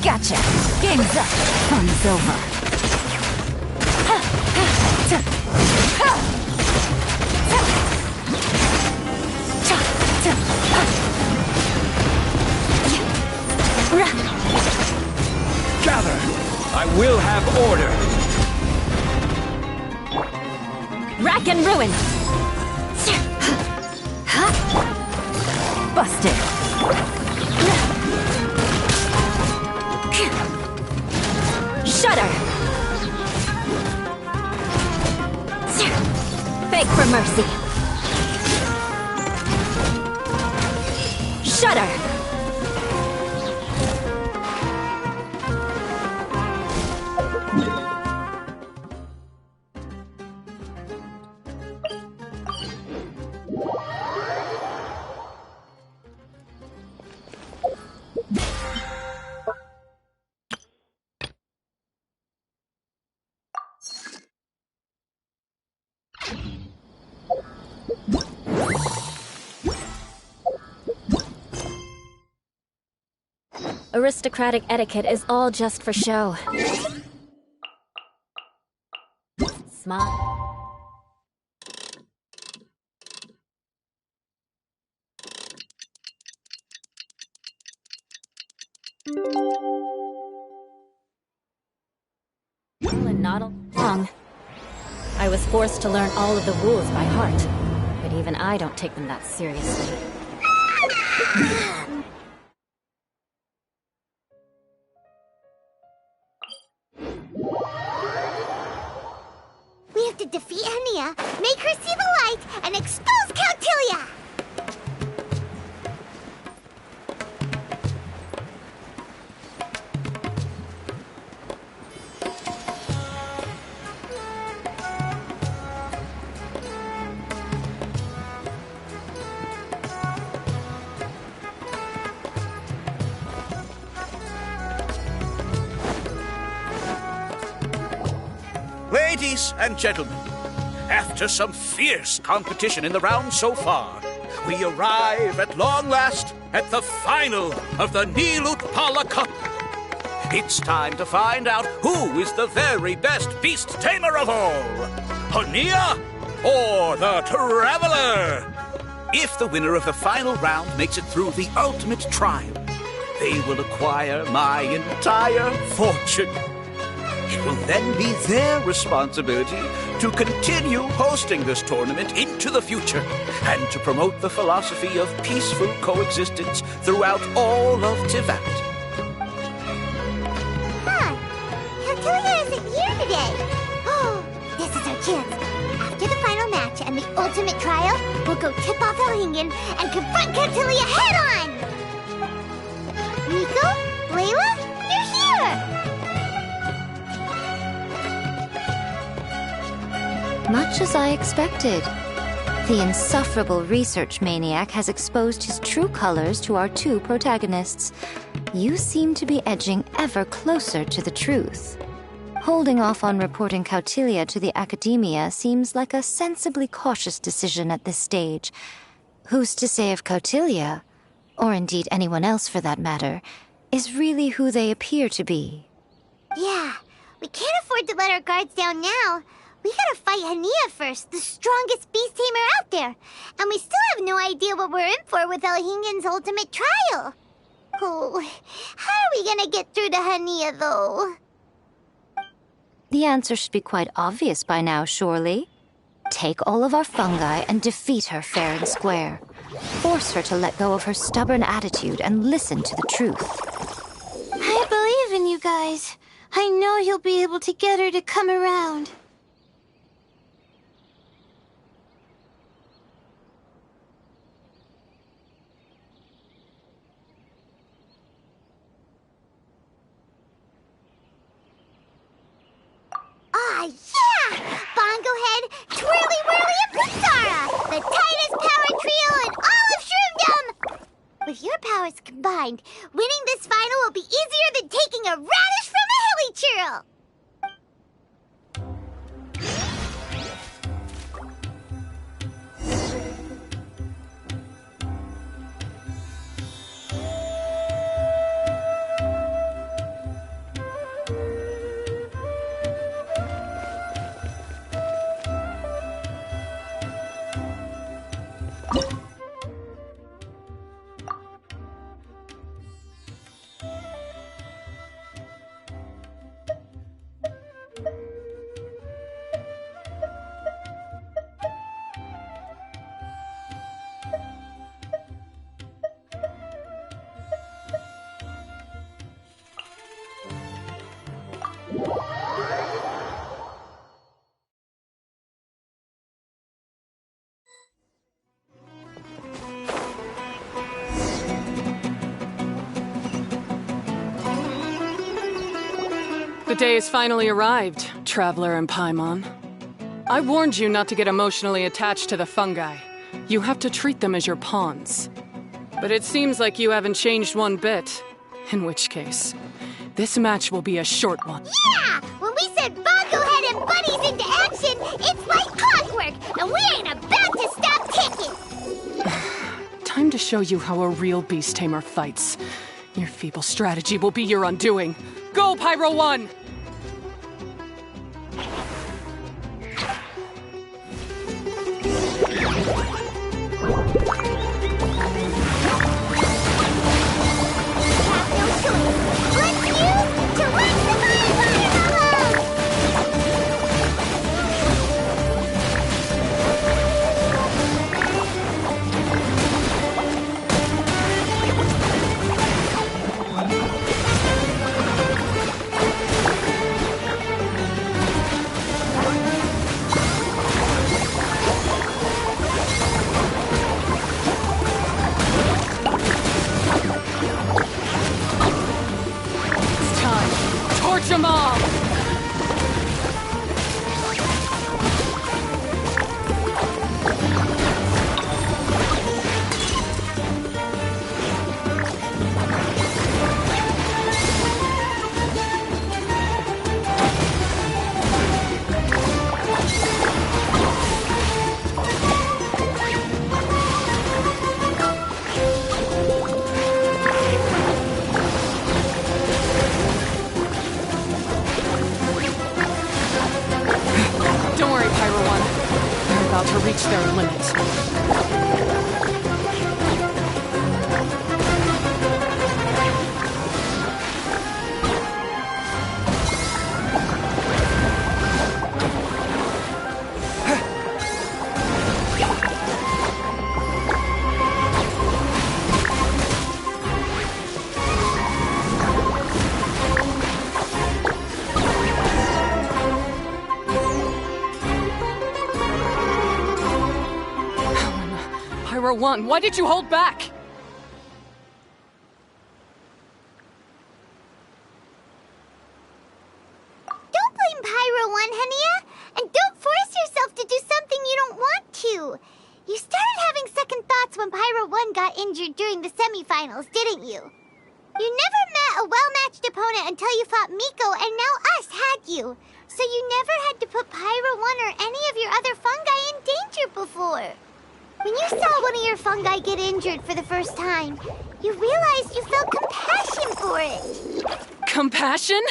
Gotcha. Game's up. Fun's over. Gather! I will have order! Rack and ruin! Busted. Shudder! Beg for mercy! Shudder! Aristocratic etiquette is all just for show. Smile. And not long. I was forced to learn all of the rules by heart, but even I don't take them that seriously. We have to defeat Henia, make her see the light, and expose Count. Ladies and gentlemen, after some fierce competition in the round so far, we arrive at long last at the final of the Nilutpala Cup. It's time to find out who is the very best beast tamer of all, Henia or the Traveler. If the winner of the final round makes it through the ultimate trial, they will acquire my entire fortune. It will then be their responsibility to continue hosting this tournament into the future and to promote the philosophy of peaceful coexistence throughout all of Tivat. Huh. Count isn't here today. Oh, this is our chance. After the final match and the ultimate trial, we'll go tip off Elhingen and confront Count head-on! Nico? Layla? You're here! Much as I expected. The insufferable research maniac has exposed his true colors to our two protagonists. You seem to be edging ever closer to the truth. Holding off on reporting Kautilya to the Academia seems like a sensibly cautious decision at this stage. Who's to say if Kautilya, or indeed anyone else for that matter, is really who they appear to be? Yeah, we can't afford to let our guards down now. We gotta fight Hania first, the strongest beast tamer out there. And we still have no idea what we're in for with Elhingen's ultimate trial. Oh, how are we gonna get through to Hania, though? The answer should be quite obvious by now, surely. Take all of our fungi and defeat her fair and square. Force her to let go of her stubborn attitude and listen to the truth. I believe in you guys. I know you'll be able to get her to come around. Ah, yeah! Bongo Head, Twirly Whirly, and Pizarra! The tightest power trio in all of Shroomdom! With your powers combined, winning this final will be easier than taking a radish from a hilly churl! The day has finally arrived, Traveler and Paimon. I warned you not to get emotionally attached to the fungi. You have to treat them as your pawns. But it seems like you haven't changed one bit. In which case, this match will be a short one. Yeah! When we send Bongo Head and buddies into action, it's like clockwork, and we ain't about to stop ticking! Time to show you how a real beast tamer fights. Your feeble strategy will be your undoing. Go, Pyro 1! Jamal! To reach their limit. Pyro 1, why did you hold back? Don't blame Pyro 1, Hania! And don't force yourself to do something you don't want to! You started having second thoughts when Pyro 1 got injured during the semifinals, didn't you? You never met a well-matched opponent until you fought Miko, and now us had you. you never had to put Pyro 1 or any of your other fungi in danger before. When you saw one of your fungi get injured for the first time, you realized you felt compassion for it. Compassion?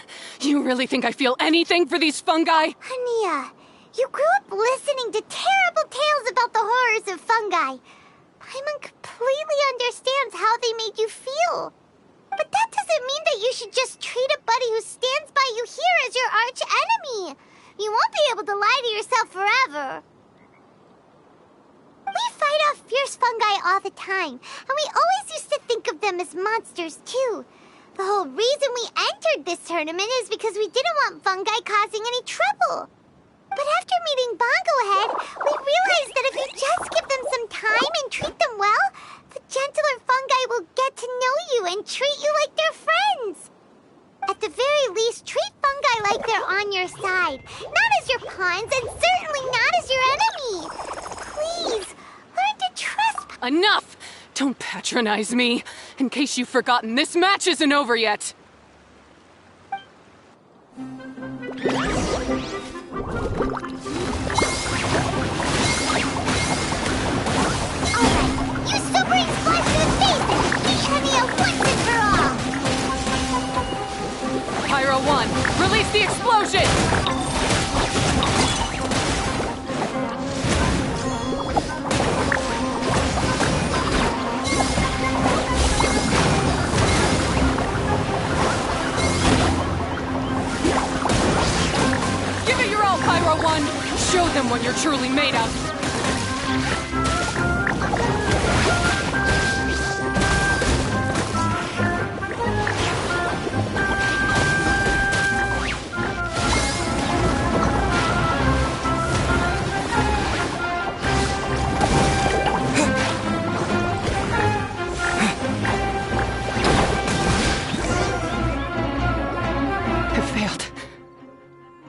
You really think I feel anything for these fungi? Hania, you grew up listening to terrible tales about the horrors of fungi. Paimon completely understands how they made you feel. But that doesn't mean that you should just treat a buddy who stands by you here as your arch enemy. You won't be able to lie to yourself forever. We fight off fierce fungi all the time, and we always used to think of them as monsters, too. The whole reason we entered this tournament is because we didn't want fungi causing any trouble. But after meeting Bongo Head, we realized that if you just give them some time and treat them well, the gentler fungi will get to know you and treat you like they're friends. At the very least, treat fungi like they're on your side, not as your pawns and certainly not as your enemy. Please, learn to trust. Enough! Don't patronize me. In case you've forgotten, this match isn't over yet. You super explode to the face and defeat Hania once and for all! Pyro 1, release the explosion! Give it your all, Pyro 1! Show them what you're truly made of!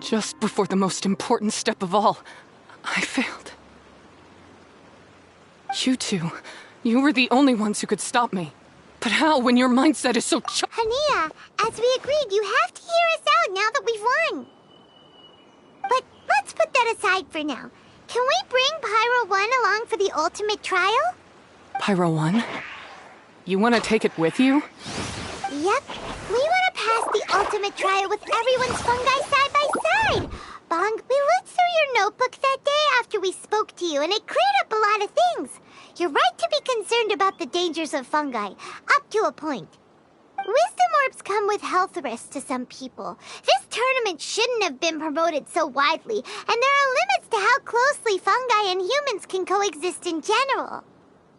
Just before the most important step of all, I failed. You two, you were the only ones who could stop me. But how when your mindset is so Hania, as we agreed, you have to hear us out now that we've won. But let's put that aside for now. Can we bring Pyro 1 along for the ultimate trial? Pyro 1? You want to take it with you? Yep. We want to pass the ultimate trial with everyone's fungi side by side. Bong, we looked through your notebook that day after we spoke to you, and it cleared up a lot of things. You're right to be concerned about the dangers of fungi, up to a point. Wisdom orbs come with health risks to some people. This tournament shouldn't have been promoted so widely, and there are limits to how closely fungi and humans can coexist in general.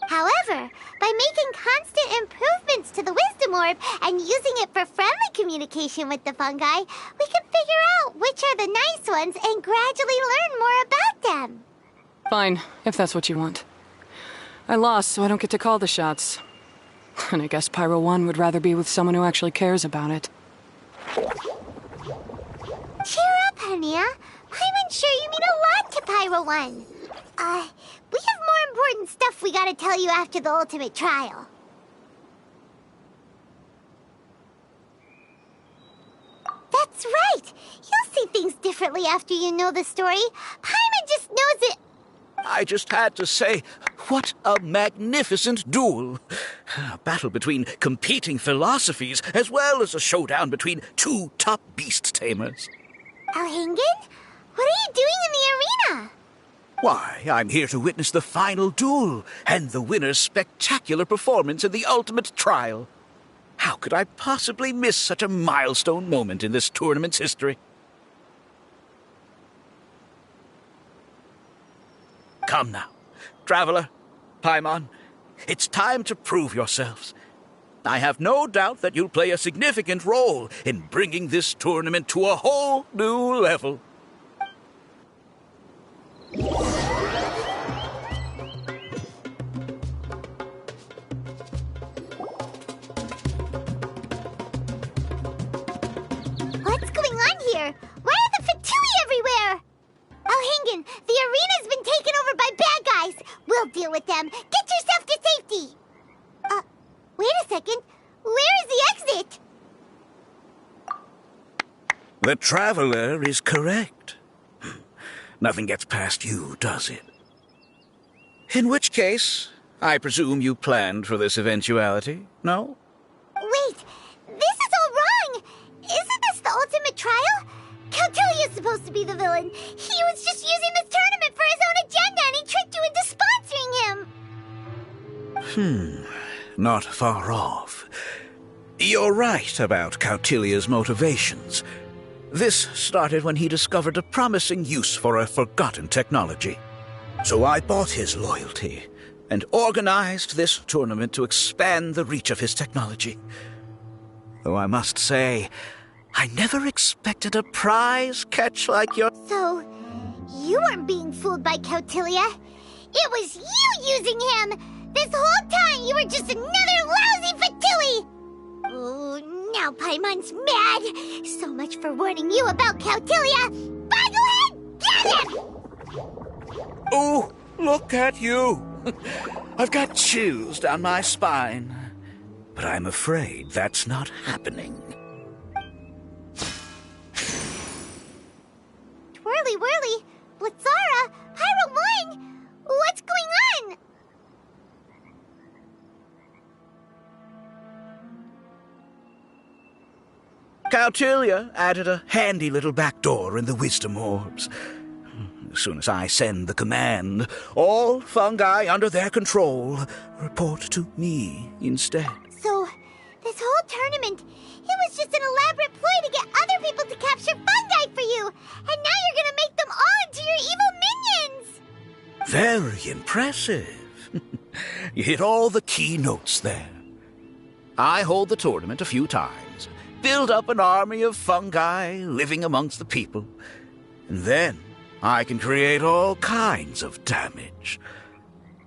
However, by making constant improvements to the Wisdom Orb and using it for friendly communication with the fungi, we can figure out which are the nice ones and gradually learn more about them. Fine, if that's what you want. I lost, so I don't get to call the shots. And I guess Pyro 1 would rather be with someone who actually cares about it. Cheer up, Hania. I'm sure you mean a lot to Pyro 1. We have more important stuff we gotta tell you after the ultimate trial. That's right! You'll see things differently after you know the story. Paimon just knows it. I just had to say, what a magnificent duel. A battle between competing philosophies, as well as a showdown between two top beast tamers. Alhingen? What are you doing in the arena? Why, I'm here to witness the final duel, and the winner's spectacular performance in the ultimate trial. How could I possibly miss such a milestone moment in this tournament's history? Come now, Traveler, Paimon, it's time to prove yourselves. I have no doubt that you'll play a significant role in bringing this tournament to a whole new level. What's going on here? Why are the Fatui everywhere? Alhingen, the arena's been taken over by bad guys. We'll deal with them. Get yourself to safety. Wait a second. Where is the exit? The Traveler is correct. Nothing gets past you, does it? In which case, I presume you planned for this eventuality, no? Wait, this is all wrong! Isn't this the ultimate trial? Cautilia's supposed to be the villain. He was just using this tournament for his own agenda and he tricked you into sponsoring him! Not far off. You're right about Cautilia's motivations. This started when he discovered a promising use for a forgotten technology. So I bought his loyalty and organized this tournament to expand the reach of his technology. Though I must say, I never expected a prize catch like your... So, you weren't being fooled by Cautilia. It was you using him! This whole time you were just another lousy Fatilli! Oh, now Paimon's mad! So much for warning you about Cautilia! Boglehead, get him! Oh, look at you! I've got chills down my spine. But I'm afraid that's not happening. Twirly whirly, Blitzara, Pyro 1! What's going on? Cautilia added a handy little back door in the wisdom orbs. As soon as I send the command, all fungi under their control report to me instead. So, this whole tournament, it was just an elaborate ploy to get other people to capture fungi for you! And now you're gonna make them all into your evil minions! Very impressive. You hit all the key notes there. I hold the tournament a few times, build up an army of fungi living amongst the people, and then I can create all kinds of damage.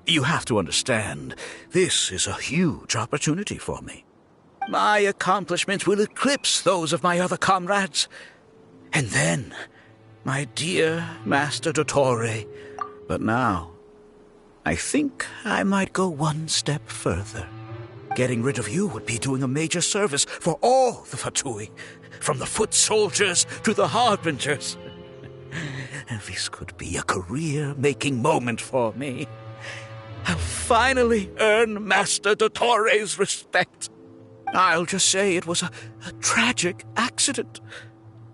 You have to understand, this is a huge opportunity for me. My accomplishments will eclipse those of my other comrades. And then, my dear Master Dottore. But now, I think I might go one step further. Getting rid of you would be doing a major service for all the Fatui, from the foot soldiers to the harbingers. This could be a career-making moment for me. I'll finally earn Master Dottore's respect. I'll just say it was a tragic accident.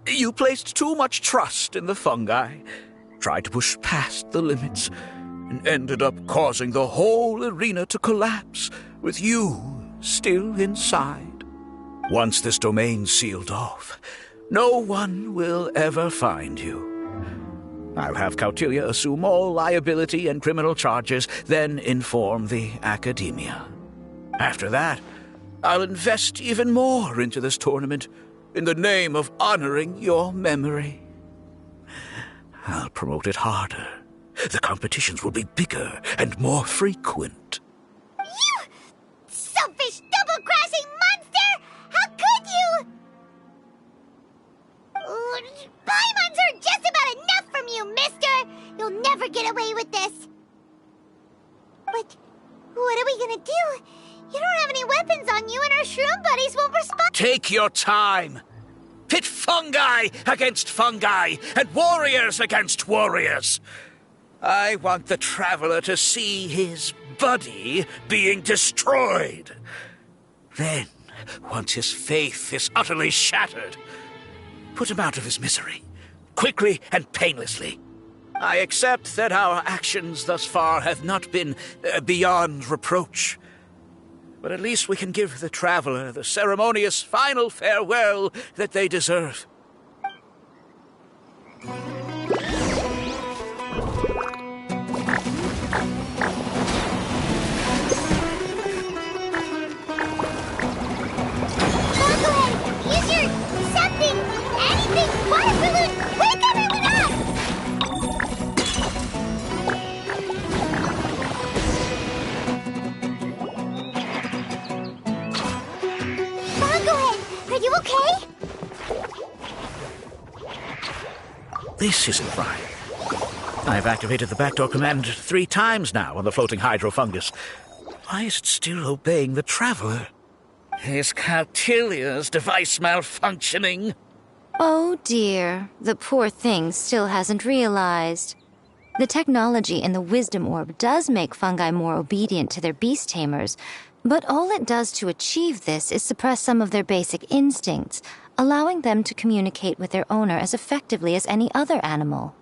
You placed too much trust in the fungi, tried to push past the limits, and ended up causing the whole arena to collapse, with you still inside. Once this domain's sealed off, no one will ever find you. I'll have Cautilia assume all liability and criminal charges, then inform the Academia. After that, I'll invest even more into this tournament in the name of honoring your memory. I'll promote it harder. The competitions will be bigger and more frequent. You selfish, double-crossing monster! How could you? Paimons are just about enough from you, mister! You'll never get away with this. But what are we gonna do? You don't have any weapons on you and our shroom buddies won't respond. Take your time. Pit fungi against fungi and warriors against warriors. I want the Traveler to see his buddy being destroyed. Then, once his faith is utterly shattered, put him out of his misery, quickly and painlessly. I accept that our actions thus far have not been beyond reproach. But at least we can give the Traveler the ceremonious final farewell that they deserve. Are you okay? This isn't right. I've activated the backdoor command 3 times now on the floating hydrofungus. Why is it still obeying the Traveler? Is Cautilia's device malfunctioning? Oh dear, the poor thing still hasn't realized. The technology in the Wisdom Orb does make fungi more obedient to their beast tamers, but all it does to achieve this is suppress some of their basic instincts, allowing them to communicate with their owner as effectively as any other animal.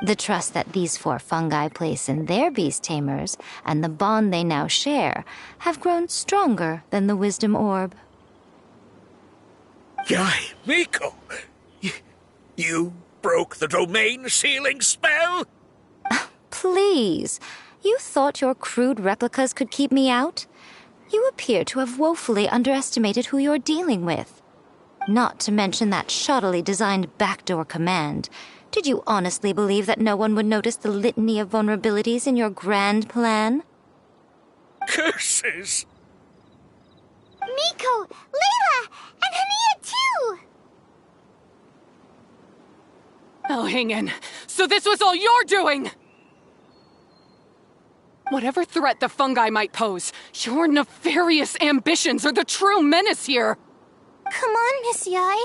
The trust that these 4 fungi place in their beast tamers and the bond they now share have grown stronger than the Wisdom Orb. Yai, Miko! You broke the domain sealing spell? Please, you thought your crude replicas could keep me out? You appear to have woefully underestimated who you're dealing with. Not to mention that shoddily designed backdoor command. Did you honestly believe that no one would notice the litany of vulnerabilities in your grand plan? Curses! Miko, Layla, and Hania too! Elhingen, so this was all you're doing! Whatever threat the fungi might pose, your nefarious ambitions are the true menace here! Come on, Miss Yai.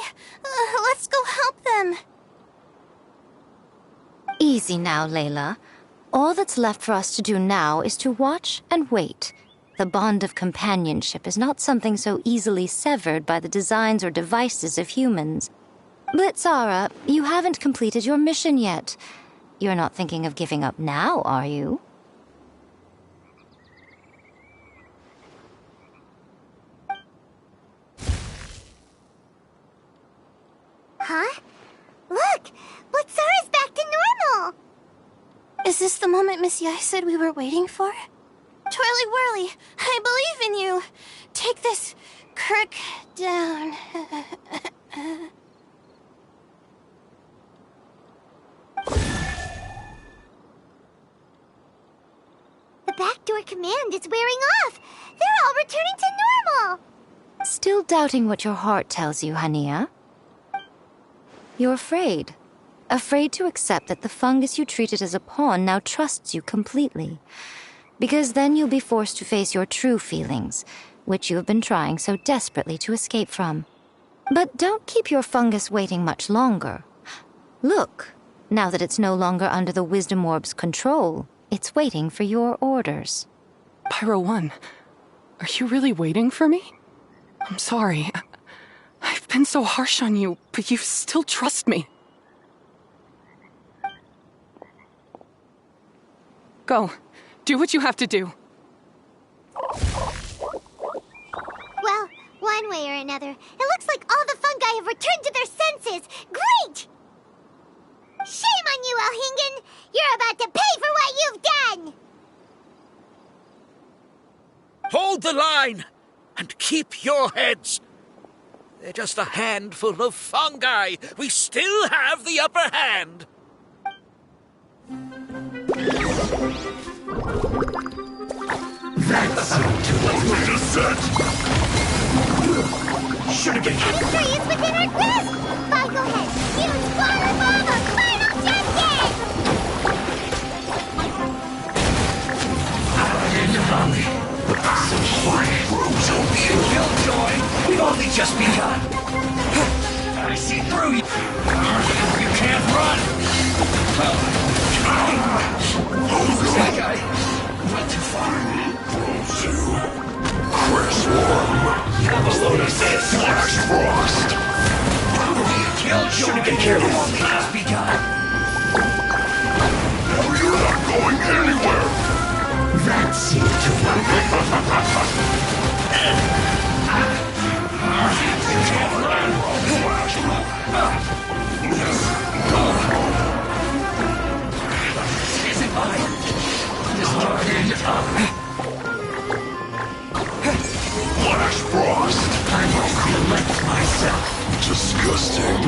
Let's go help them. Easy now, Layla. All that's left for us to do now is to watch and wait. The bond of companionship is not something so easily severed by the designs or devices of humans. Blitzara, you haven't completed your mission yet. You're not thinking of giving up now, are you? Huh? Look! Blitzara's back to normal! Is this the moment Miss Yai said we were waiting for? Twirly Whirly, I believe in you. Take this crook down. The backdoor command is wearing off! They're all returning to normal! Still doubting what your heart tells you, Hania? You're afraid. Afraid to accept that the fungus you treated as a pawn now trusts you completely. Because then you'll be forced to face your true feelings, which you have been trying so desperately to escape from. But don't keep your fungus waiting much longer. Look, now that it's no longer under the Wisdom Orb's control, it's waiting for your orders. Pyro 1, are you really waiting for me? I'm sorry. I've been so harsh on you, but you still trust me. Go. Do what you have to do. Well, one way or another, it looks like all the fungi have returned to their senses! Great! Shame on you, Elhingen! You're about to pay for what you've done! Hold the line! And keep your heads! They're just a handful of fungi. We still have the upper hand. That's too late to set. Should've get hit. Victory is within our grasp! Fine, go ahead! Use Water Lava! Final testing! So quiet. So you killjoy. We've only just begun. I see through you. You can't run. Well, looks like I went too far. Chris Worm. Have a load of this. Flash Frost. Killjoy. Get careful. We've only just begun. No, you're not going anywhere. That seemed to work. Isn't mine. Just darkened up. Flash Frost. I must collect myself. Disgusting.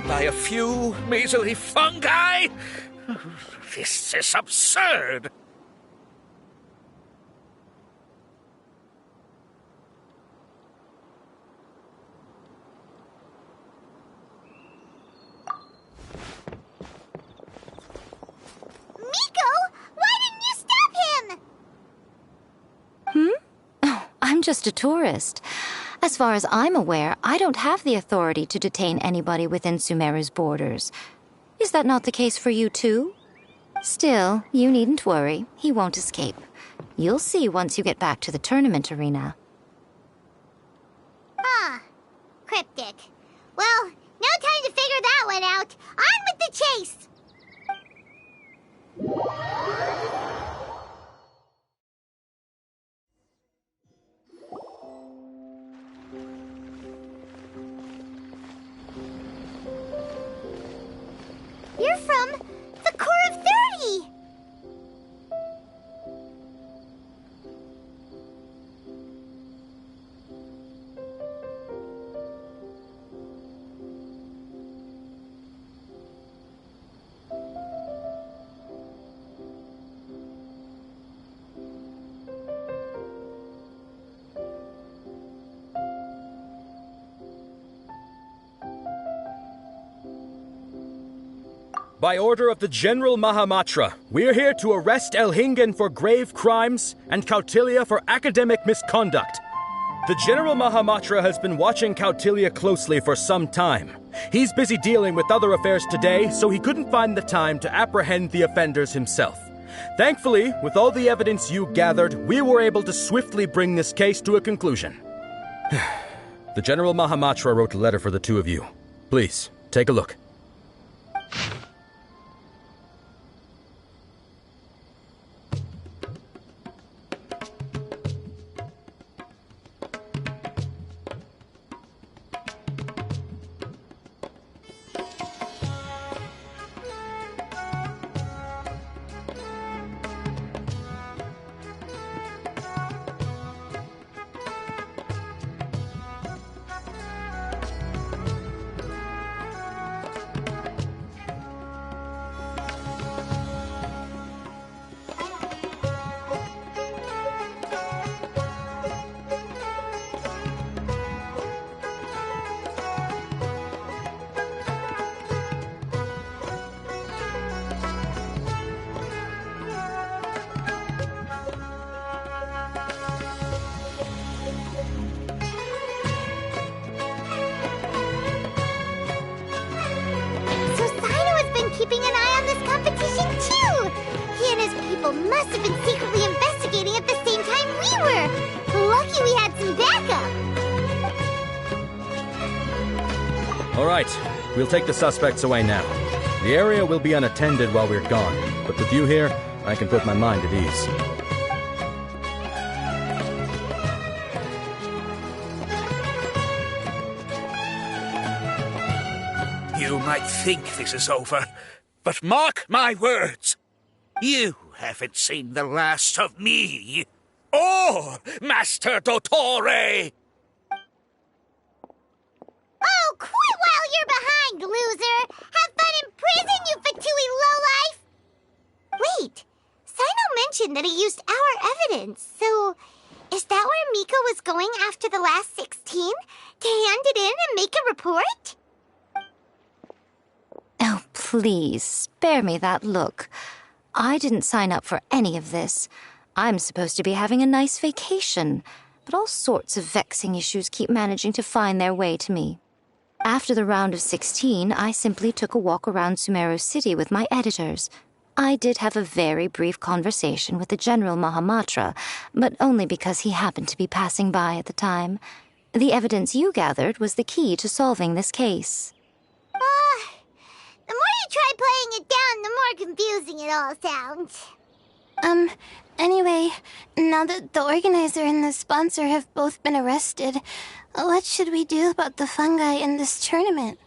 By a few measly fungi? This is absurd. just a tourist. As far as I'm aware, I don't have the authority to detain anybody within Sumeru's borders. Is that not the case for you too? Still, you needn't worry. He won't escape. You'll see once you get back to the tournament arena. Huh. Cryptic. Well, no time to figure that one out. On with the chase! You're from the Core of 30! By order of the General Mahamatra, we're here to arrest Elhingen for grave crimes and Kautilya for academic misconduct. The General Mahamatra has been watching Kautilya closely for some time. He's busy dealing with other affairs today, so he couldn't find the time to apprehend the offenders himself. Thankfully, with all the evidence you gathered, we were able to swiftly bring this case to a conclusion. The General Mahamatra wrote a letter for the two of you. Please, take a look. Keeping an eye on this competition, too! He and his people must have been secretly investigating at the same time we were! Lucky we had some backup! Alright, we'll take the suspects away now. The area will be unattended while we're gone, but with you here, I can put my mind at ease. You might think this is over, but mark my words. You haven't seen the last of me, or Master Dottore! Oh, quit while you're behind, loser! Have fun in prison, you Fatui lowlife! Wait, Sino mentioned that he used our evidence, so is that where Miko was going after the last 16? To hand it in and make a report? Oh, please, spare me that look. I didn't sign up for any of this. I'm supposed to be having a nice vacation, but all sorts of vexing issues keep managing to find their way to me. After the round of 16, I simply took a walk around Sumeru City with my editors. I did have a very brief conversation with the General Mahamatra, but only because he happened to be passing by at the time. The evidence you gathered was the key to solving this case. The more you try playing it down, the more confusing it all sounds. Anyway, now that the organizer and the sponsor have both been arrested, what should we do about the fungi in this tournament?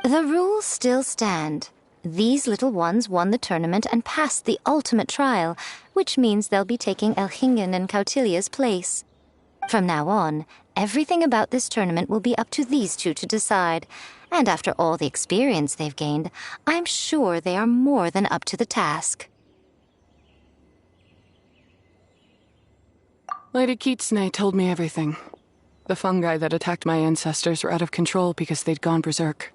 The rules still stand. These little ones won the tournament and passed the ultimate trial, which means they'll be taking Elhingen and Kautilya's place. From now on, everything about this tournament will be up to these two to decide. And after all the experience they've gained, I'm sure they are more than up to the task. Lady Kitsune told me everything. The fungi that attacked my ancestors were out of control because they'd gone berserk.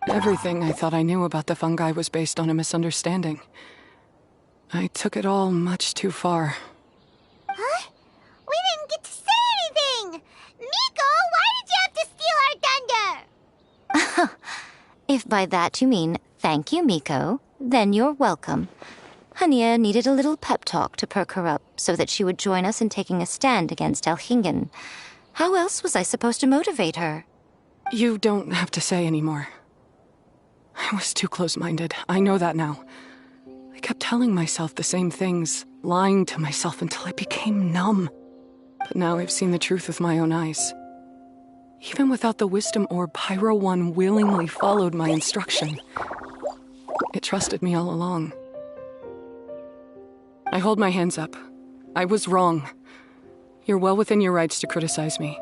Everything I thought I knew about the fungi was based on a misunderstanding. I took it all much too far. Huh? If by that you mean thank you, Miko, then you're welcome. Hania needed a little pep talk to perk her up so that she would join us in taking a stand against Elhingen. How else was I supposed to motivate her? You don't have to say anymore. I was too close-minded. I know that now. I kept telling myself the same things, lying to myself until I became numb. But now I've seen the truth with my own eyes. Even without the wisdom orb, Pyro 1 willingly followed my instruction. It trusted me all along. I hold my hands up. I was wrong. You're well within your rights to criticize me,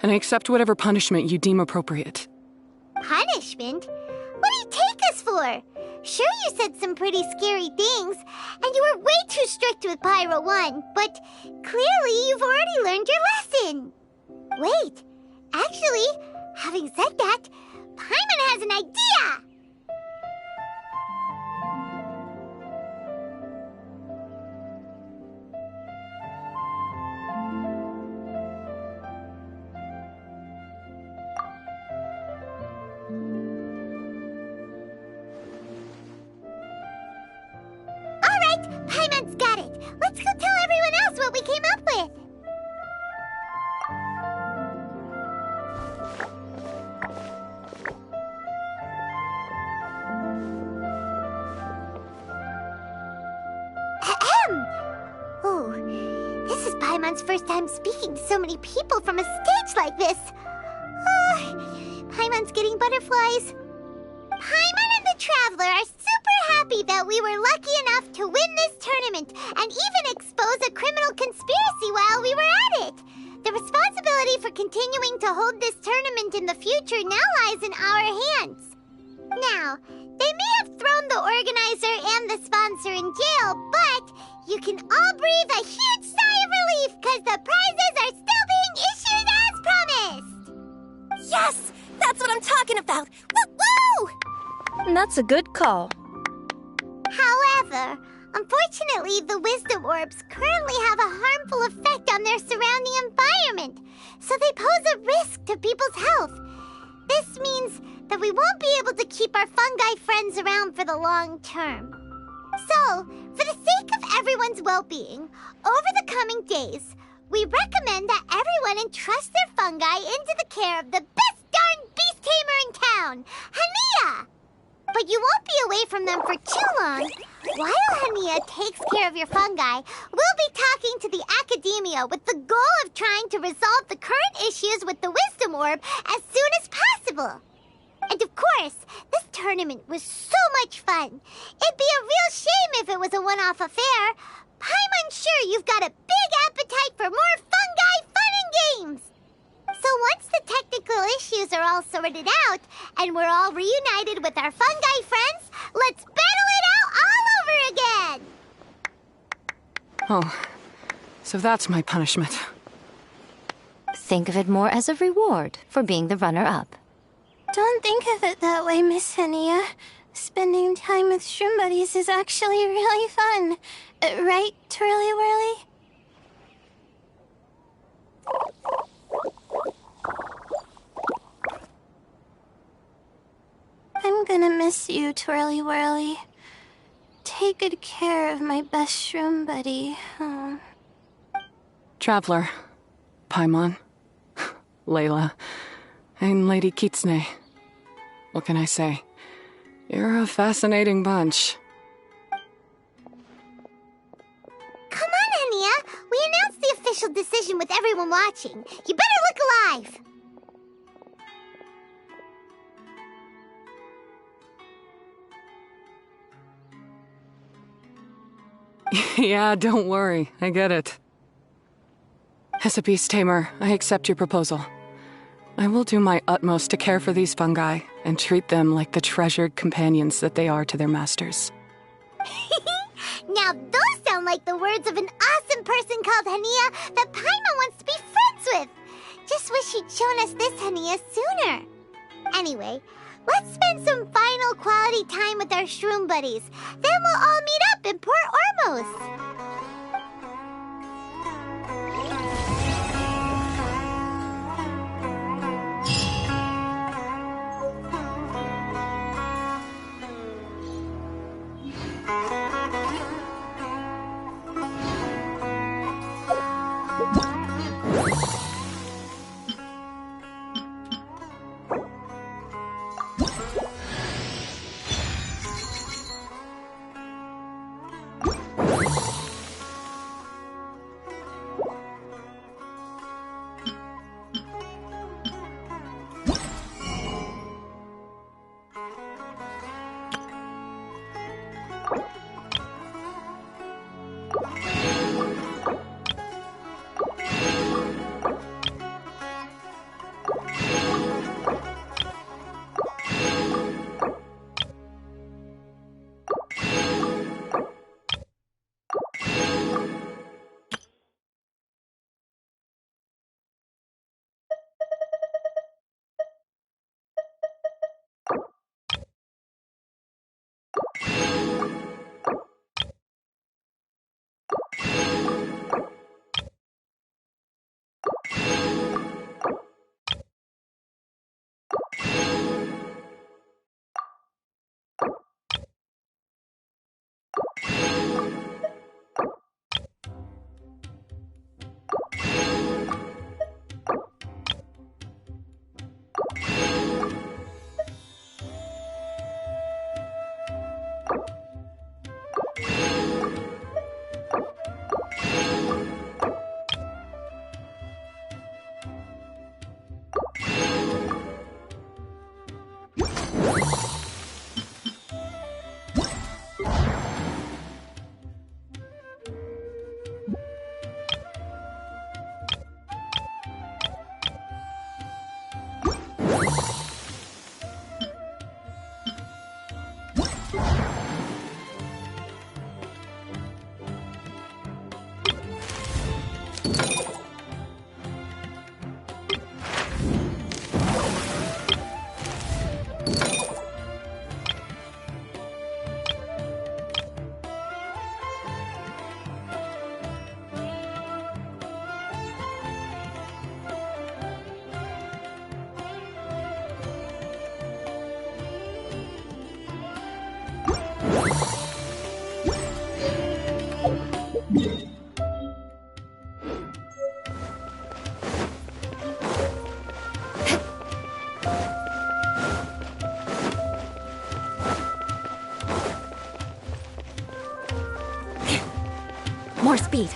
and I accept whatever punishment you deem appropriate. Punishment? What do you take us for? Sure, you said some pretty scary things, and you were way too strict with Pyro 1, but clearly you've already learned your lesson. Wait, actually, having said that, Paimon has an idea! Paimon's got it! Let's go tell everyone else what we came up with! Ahem! Oh, this is Paimon's first time speaking to so many people from a stage like this. Paimon's getting butterflies. Paimon and the Traveler are super happy that we were lucky enough to win this tournament and even expose a criminal conspiracy while we were at it. The responsibility for continuing to hold this tournament in the future now lies in our hands. Now, they may have thrown the organizer and the sponsor in jail, but you can all breathe a huge sigh of relief because the prizes are still being issued as promised. Yes! That's what I'm talking about! Woo-woo! That's a good call. However, unfortunately, the wisdom orbs currently have a harmful effect on their surrounding environment, so they pose a risk to people's health. This means that we won't be able to keep our fungi friends around for the long term. So, for the sake of everyone's well-being, over the coming days, we recommend that everyone entrust their fungi into the care of the best darn beast tamer in town, Hania! But you won't be away from them for too long. While Hania takes care of your fungi, we'll be talking to the academia with the goal of trying to resolve the current issues with the wisdom orb as soon as possible. And of course, this tournament was so much fun. It'd be a real shame if it was a one-off affair. I'm sure you've got a big appetite for more fungi fun and games. So once the technical issues are all sorted out, and we're all reunited with our fungi friends, let's battle it out all over again! Oh, so that's my punishment. Think of it more as a reward for being the runner-up. Don't think of it that way, Miss Hania. Spending time with shroom buddies is actually really fun. Right, Twirly Whirly? I'm gonna miss you, Twirly Whirly. Take good care of my best shroom buddy. Oh. Traveler, Paimon, Layla, and Lady Kitsune. What can I say? You're a fascinating bunch. Come on, Hania! We announced the official decision with everyone watching. You better look alive! Yeah, don't worry. I get it. As a beast tamer, I accept your proposal. I will do my utmost to care for these fungi and treat them like the treasured companions that they are to their masters. Now those sound like the words of an awesome person called Hania that Paimon wants to be friends with. Just wish you'd shown us this Hania sooner. Anyway, let's spend some final quality time with our shroom buddies. Then we'll all meet up in Port Ormos. More speed.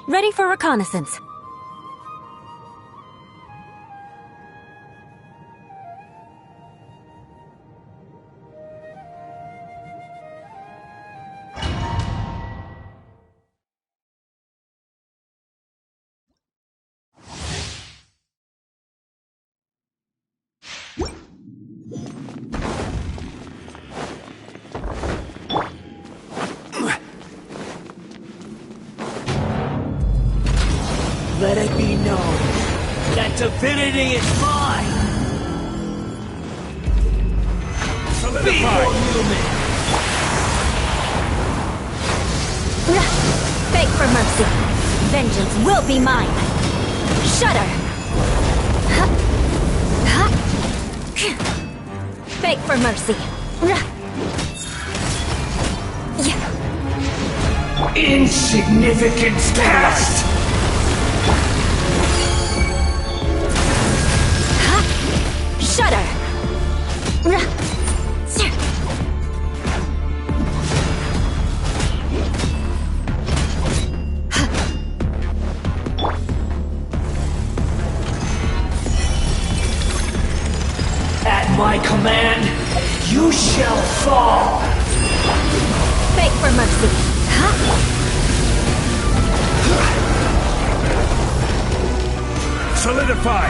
Ready for reconnaissance. Let it be known that divinity is mine! Feeble human! Beg for mercy. Vengeance will be mine. Shudder. Beg for mercy. Insignificant past! Shudder. At my command, you shall fall! Beg for mercy. Solidify!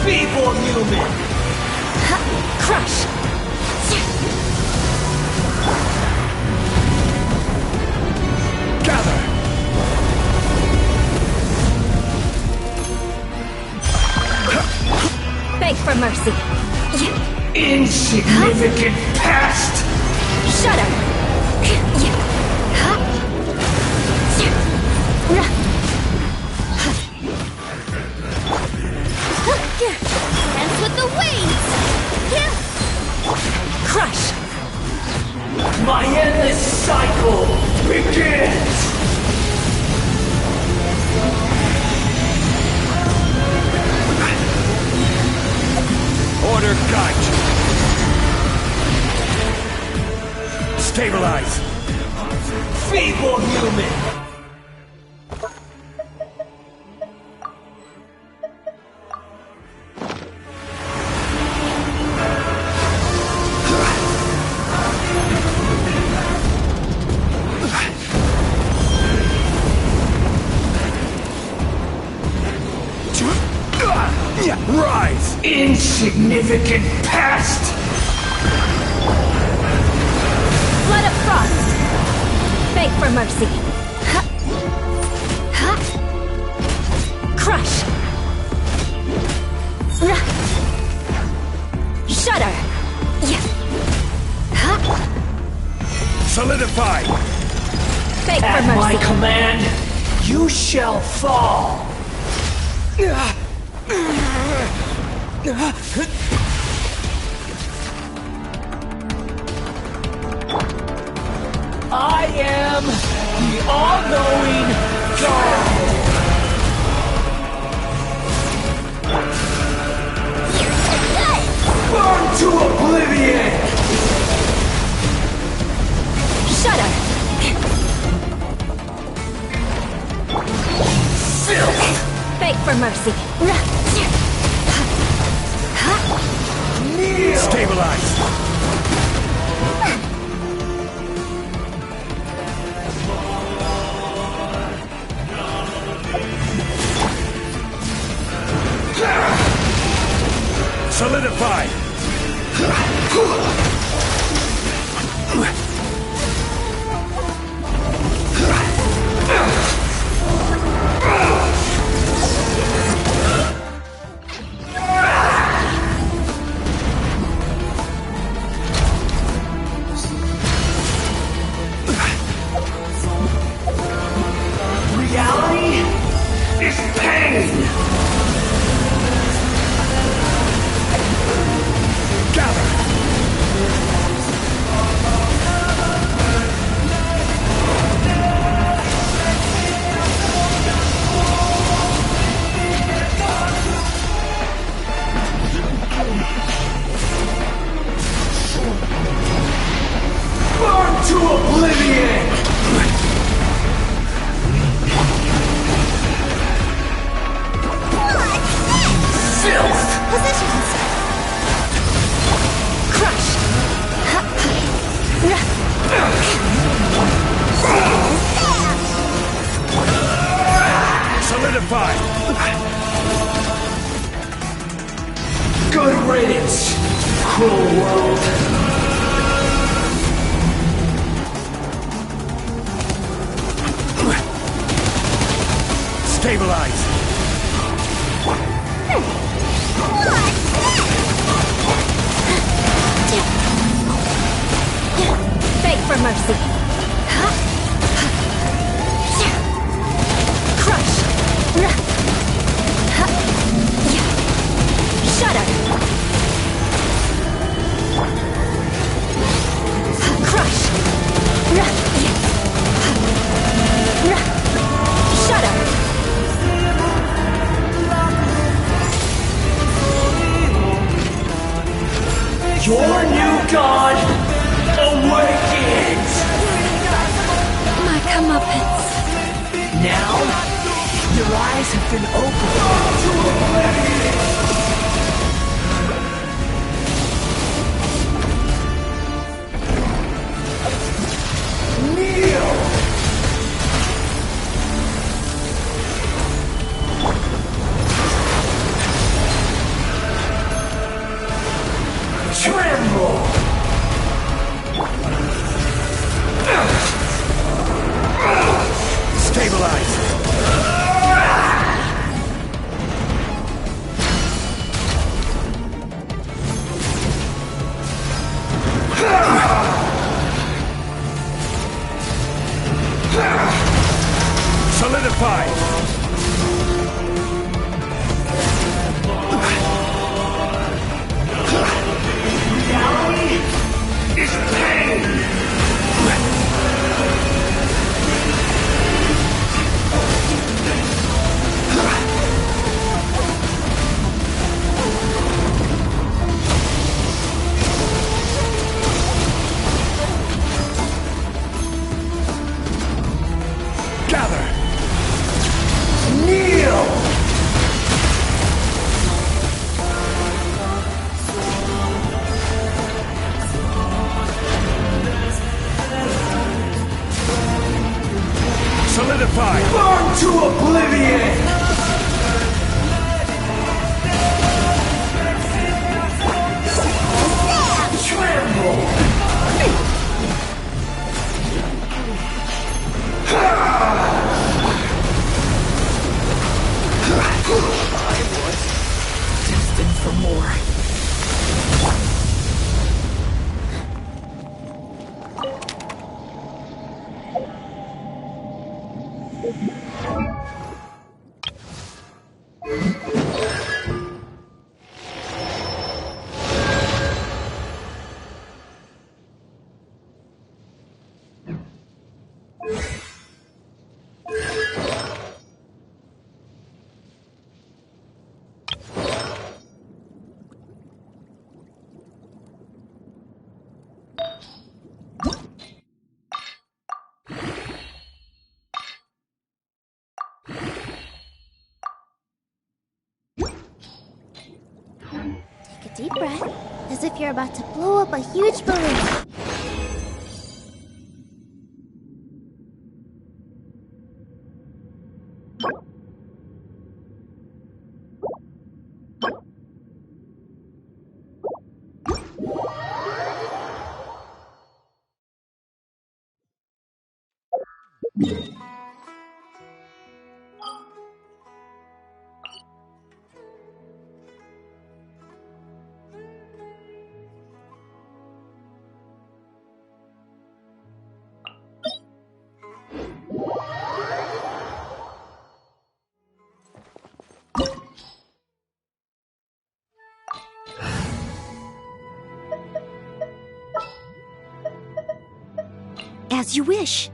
Feeble human! Crush! Gather! Beg for mercy. Insignificant past! Shudder! Dance with the waves! Crush! My endless cycle begins! water guide you. Stabilize! Feeble human! Rise! Insignificant pest! Blood of Frost! Beg for mercy. Ha. Ha. Crush! Rah. Shudder! Yeah. Ha. Solidify! Beg for At mercy. my command, you shall fall! I am the all-knowing God! Burn to oblivion! Shudder! Filth! Beg for mercy. Rah. Kneel! Stabilize! Solidify! Reality is pain! Gather! Burn to oblivion! Filth! Positions. Crush! Ha. Rah. Solidify! Good riddance, cruel world! Stabilize! Beg for mercy. Ha. Crush! Rah. Ha. Shudder! Crush! Rah. Rah. Shudder! Your new god awakens! My comeuppance. Now, your eyes have been opened. Kneel! Tremble! Stabilize! Solidify! Reality is pain! time! Burn to oblivion! Destined for more. Take a deep breath, as if you're about to blow up a huge balloon. As you wish.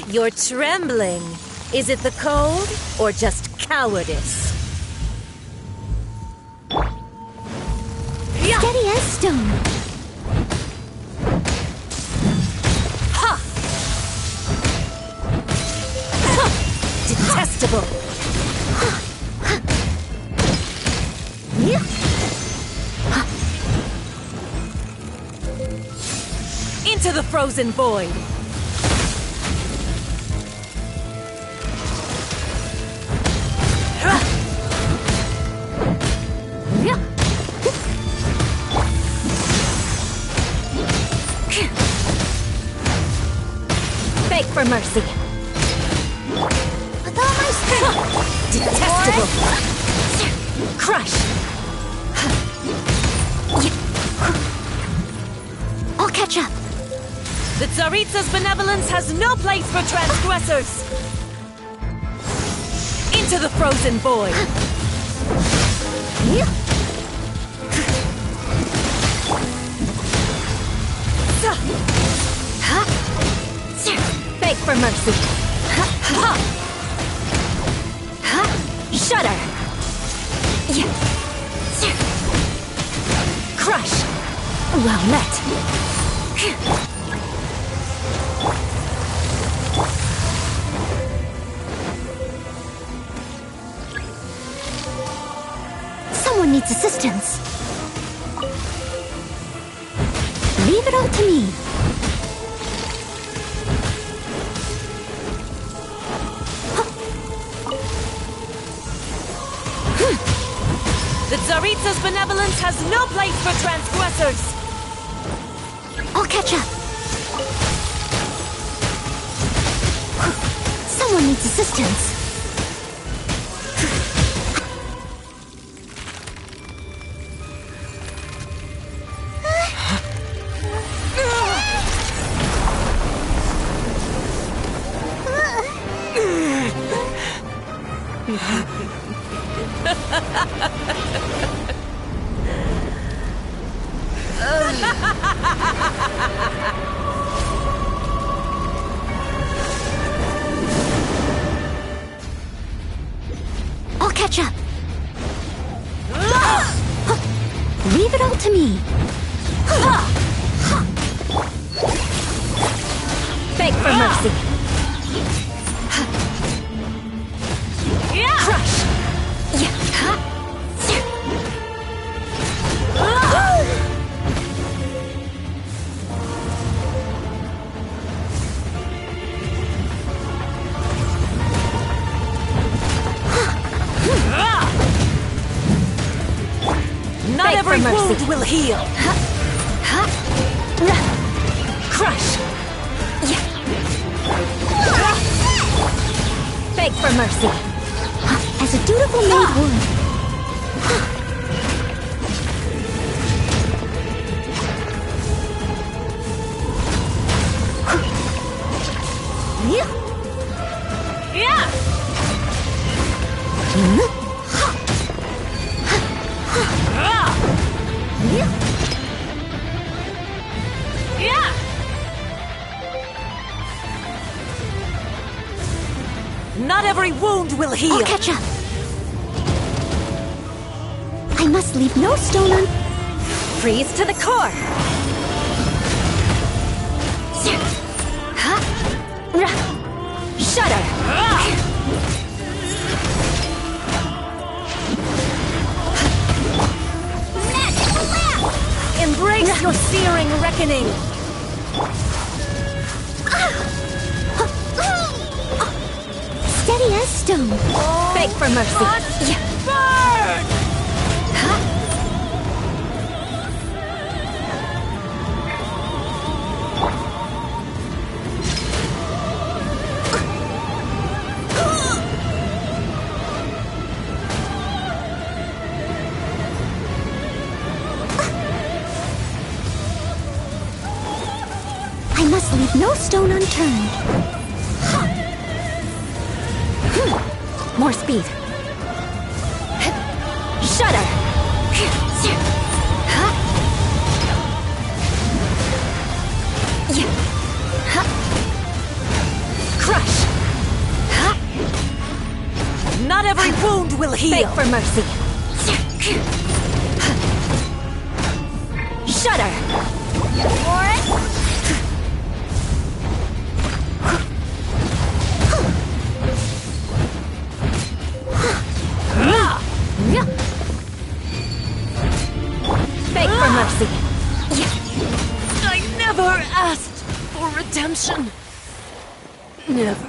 You're trembling. Is it the cold or just cowardice? Steady as stone. Ha! Detestable. Into the frozen void. Beg for mercy. With all my strength. Detestable. Crush. I'll catch up. The Tsaritsa's benevolence has no place for transgressors. Into the frozen void. Beg for mercy. Shudder. Crush. Well met. Someone needs assistance. Leave it all to me. The Tsaritsa's benevolence has no place for transgressors. I'll catch up. Someone needs assistance. I'll catch up. Leave it all to me. every mercy. wound will heal. Crush. Beg for mercy. As a dutiful maid would. Not every wound will heal. I'll catch up. I must leave no stone un... Freeze to the core. Shudder. Embrace your searing reckoning. Steady as stone. Beg for mercy. I must leave no stone unturned. More speed. Shudder. Crush. Not every wound will heal. Beg for mercy. Shudder. Beg for mercy. I never asked for redemption. Never.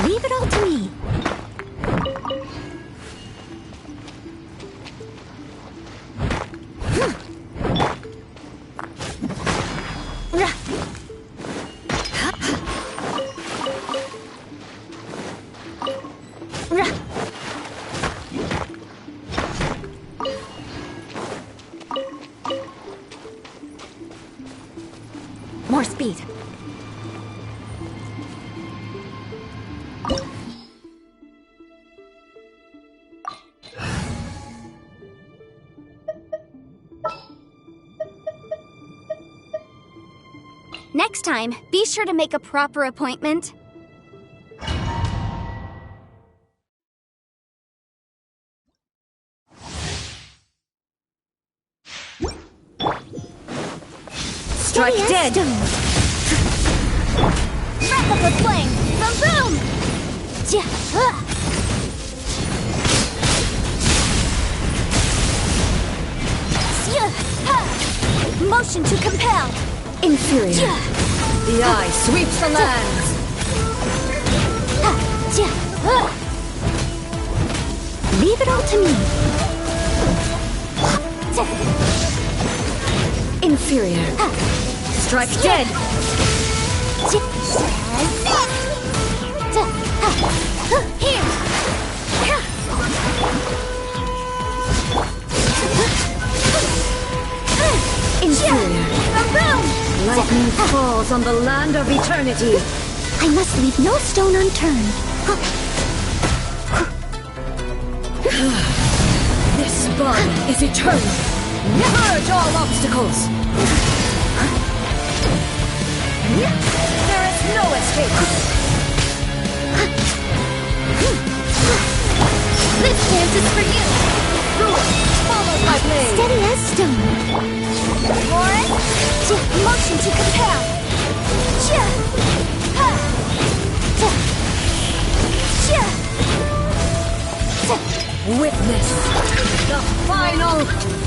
Leave it all to me. More speed. Next time, be sure to make a proper appointment. Strike dead. Wrap up with flame. Boom boom. Motion to compel. Inferior. The eye sweeps the lands. Leave it all to me. Inferior. Strike dead. Here. Inferior. Lightning falls on the land of eternity. I must leave no stone unturned. This bond is eternal. Purge all obstacles. There is no escape. This dance is for you. Follow my blade. Steady as stone. Lauren, motion to compel. Witness the final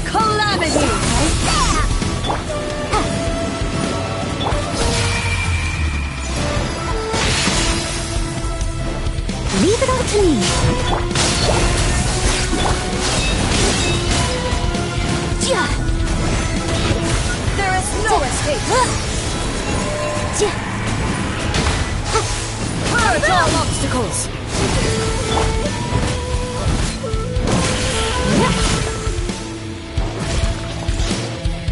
calamity. Leave it all to me. There is no escape. Purge all obstacles.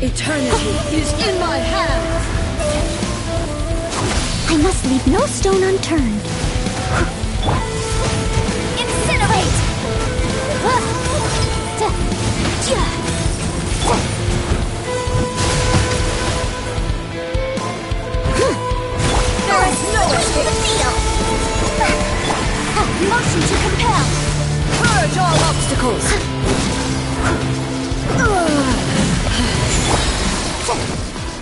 Eternity is in my hands. I must leave no stone unturned. Incinerate! There is no escape. Motion to compel. Purge all obstacles.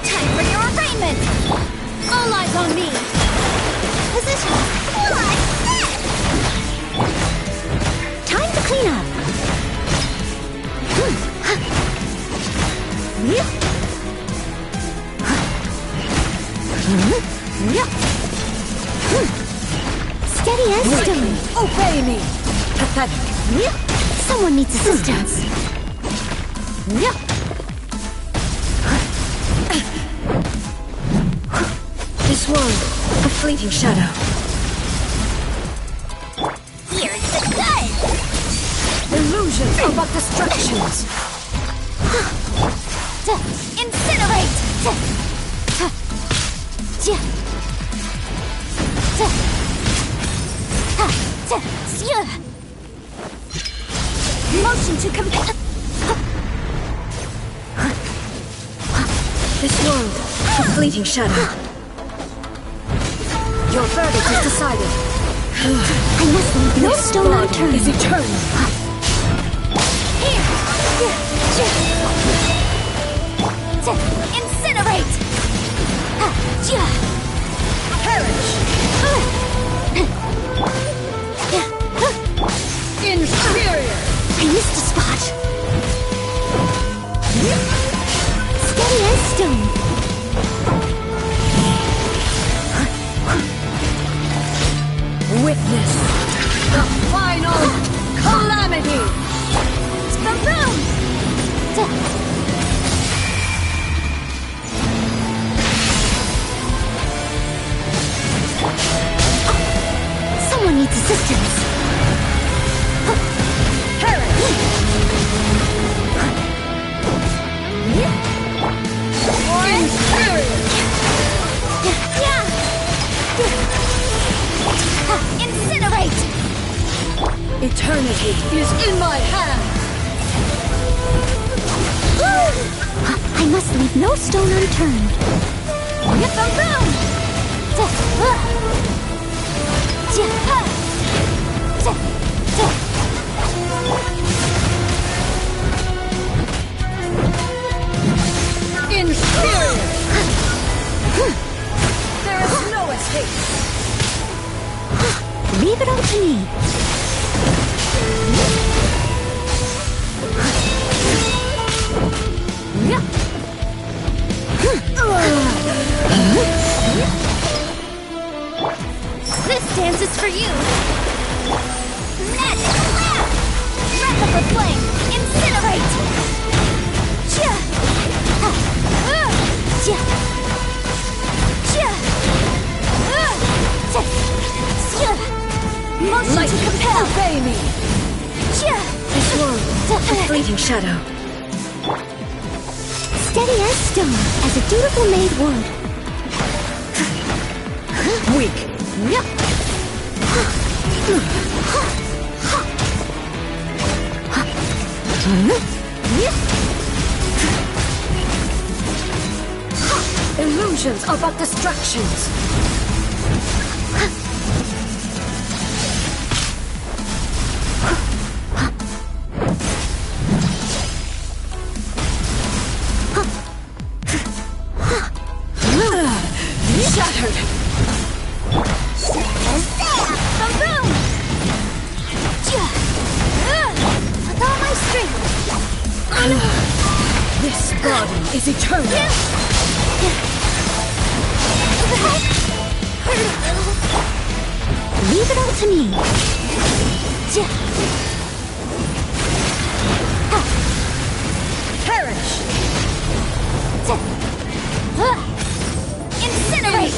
Time for your arraignment. All eyes on me. Position. Time to clean up. Steady as stone. Obey me. Pathetic. Someone needs assistance. This world, a fleeting shadow. Here's the gun. Illusions are but distractions. Incinerate! Motion to compel. This world, a fleeting shadow. Your verdict is decided. I must leave no stone unturned. Is eternal. Incinerate! Perish! Inferior! I missed a spot. Steady as stone. Witness the final calamity! Boom! Someone needs assistance. Incinerate! Eternity is in my hand! I must leave no stone unturned. Get the room! Inferior! There is no escape! Leave it all to me. This dance is for you. Magic blast! Wrap up the flame. Incinerate! Motion to compel. Obey me! This world, a fleeting shadow. Steady Steady as stone, as a dutiful maid would. Weak. Yep. Illusions are but distractions. Shattered. Boom! With all my strength. This body is eternal. Leave it all to me. Perish. Incinerate!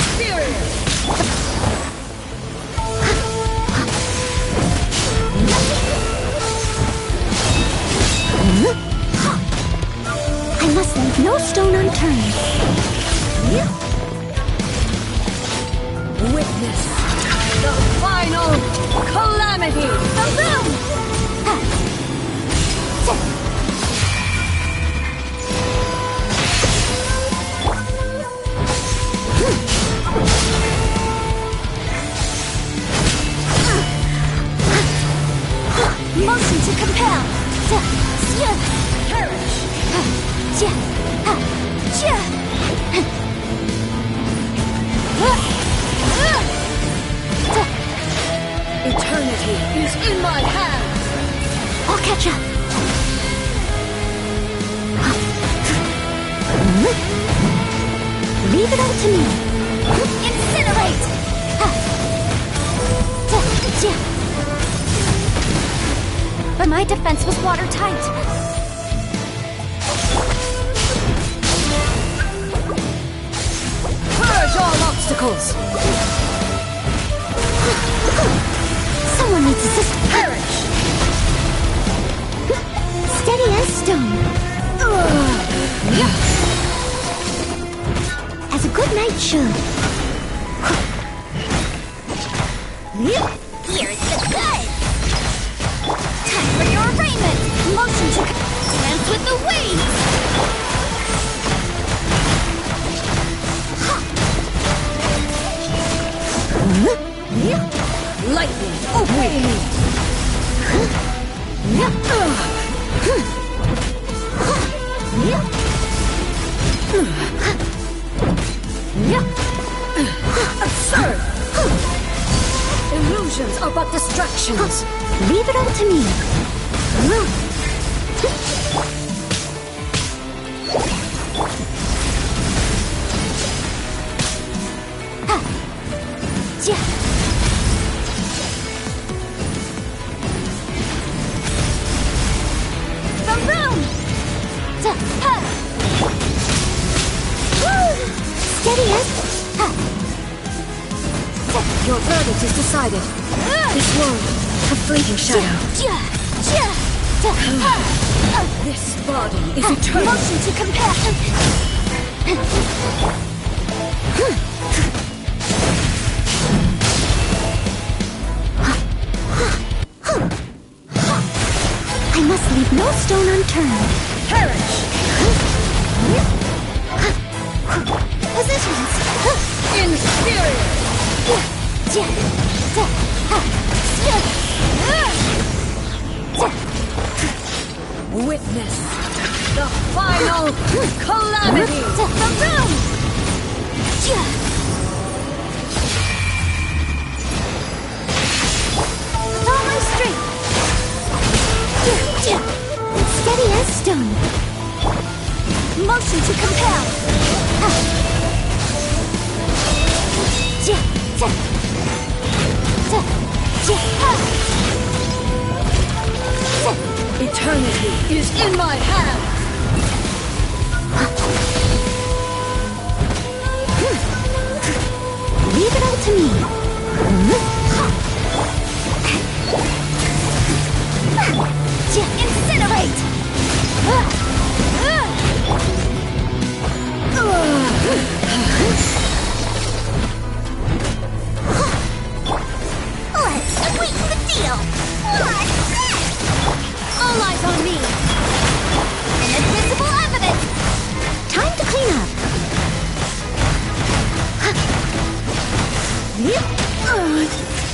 I must leave no stone unturned. Witness the final calamity. Motion to compel. Perish. Eternity is in my hands. I'll catch up. Leave it all to me. Incinerate! But my defense was watertight. Purge all obstacles. Someone needs assistance. Perish. Steady as stone. As a good knight should. Here's the good. Time for your arraignment. Motion to dance with the waves. Lightning, obey me. Absurd. Illusions are but distractions. Leave it all to me. Steady as. Your verdict is decided. This world, a fleeting shadow. This body is eternal. Motion to compel. I must leave no stone unturned. Perish. Positions. Inferior. Witness the final calamity. The room. With all my strength. Steady as stone. Motion to compel. Eternity is in my hands. Leave it all to me. Incinerate!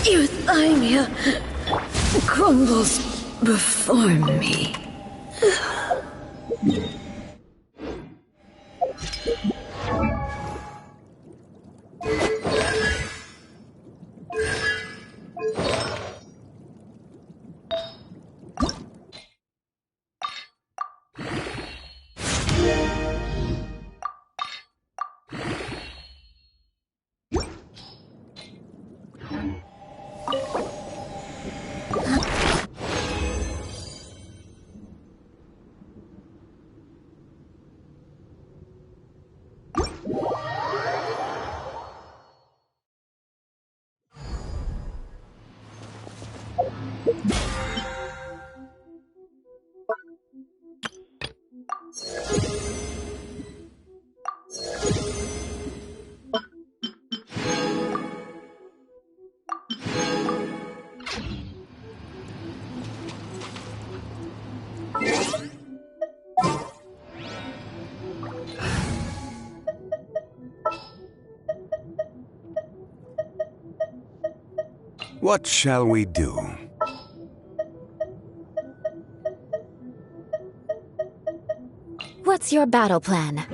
Euthymia crumbles before me. What shall we do? What's your battle plan?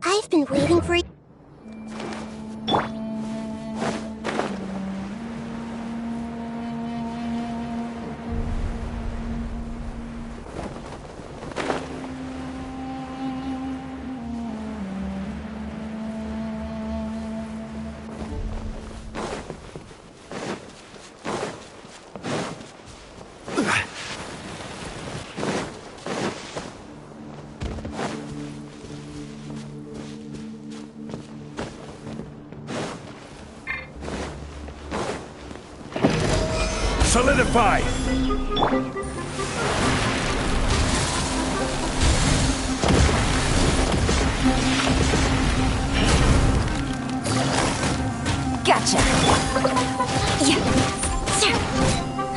I've been waiting for you. Solidify! Gotcha. Yeah.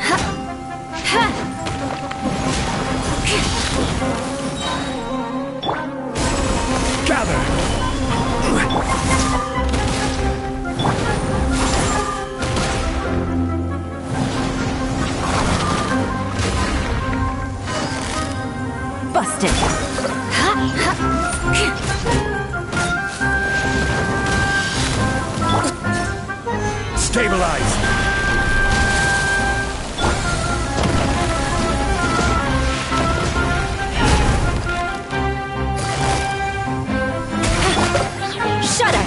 Ha. Ha. Gather! Busted. Stabilize! Shudder!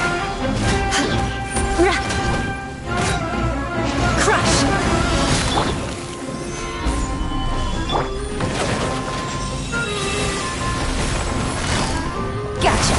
Crush! Gotcha.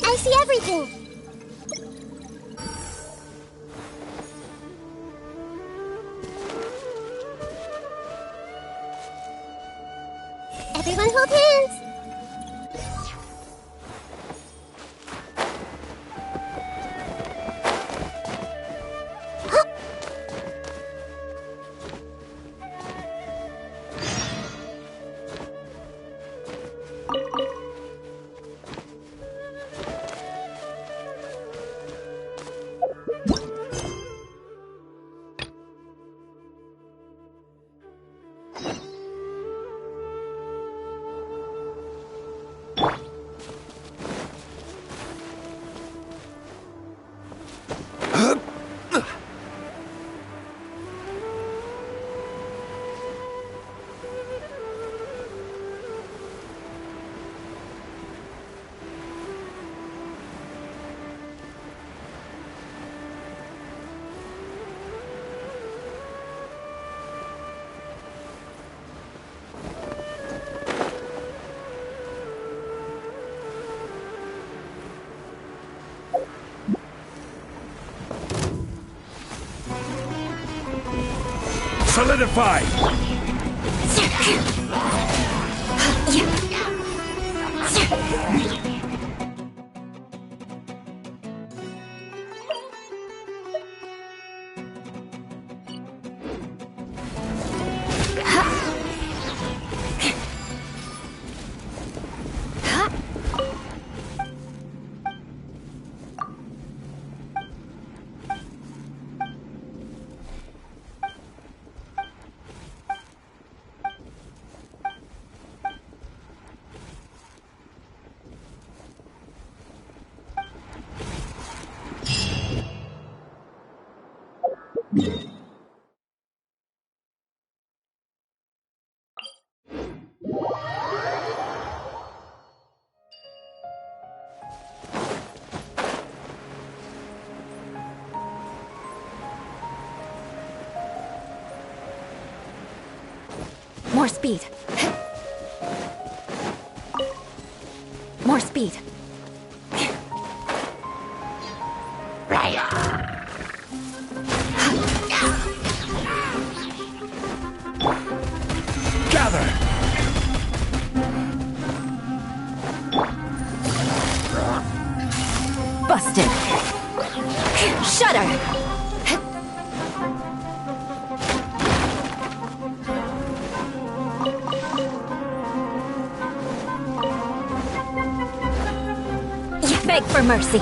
I see everything. Everyone hold hands. Solidify! More speed. More speed. Gather! Busted. Shudder. Beg for mercy.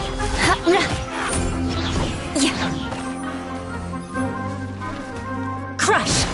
Crush.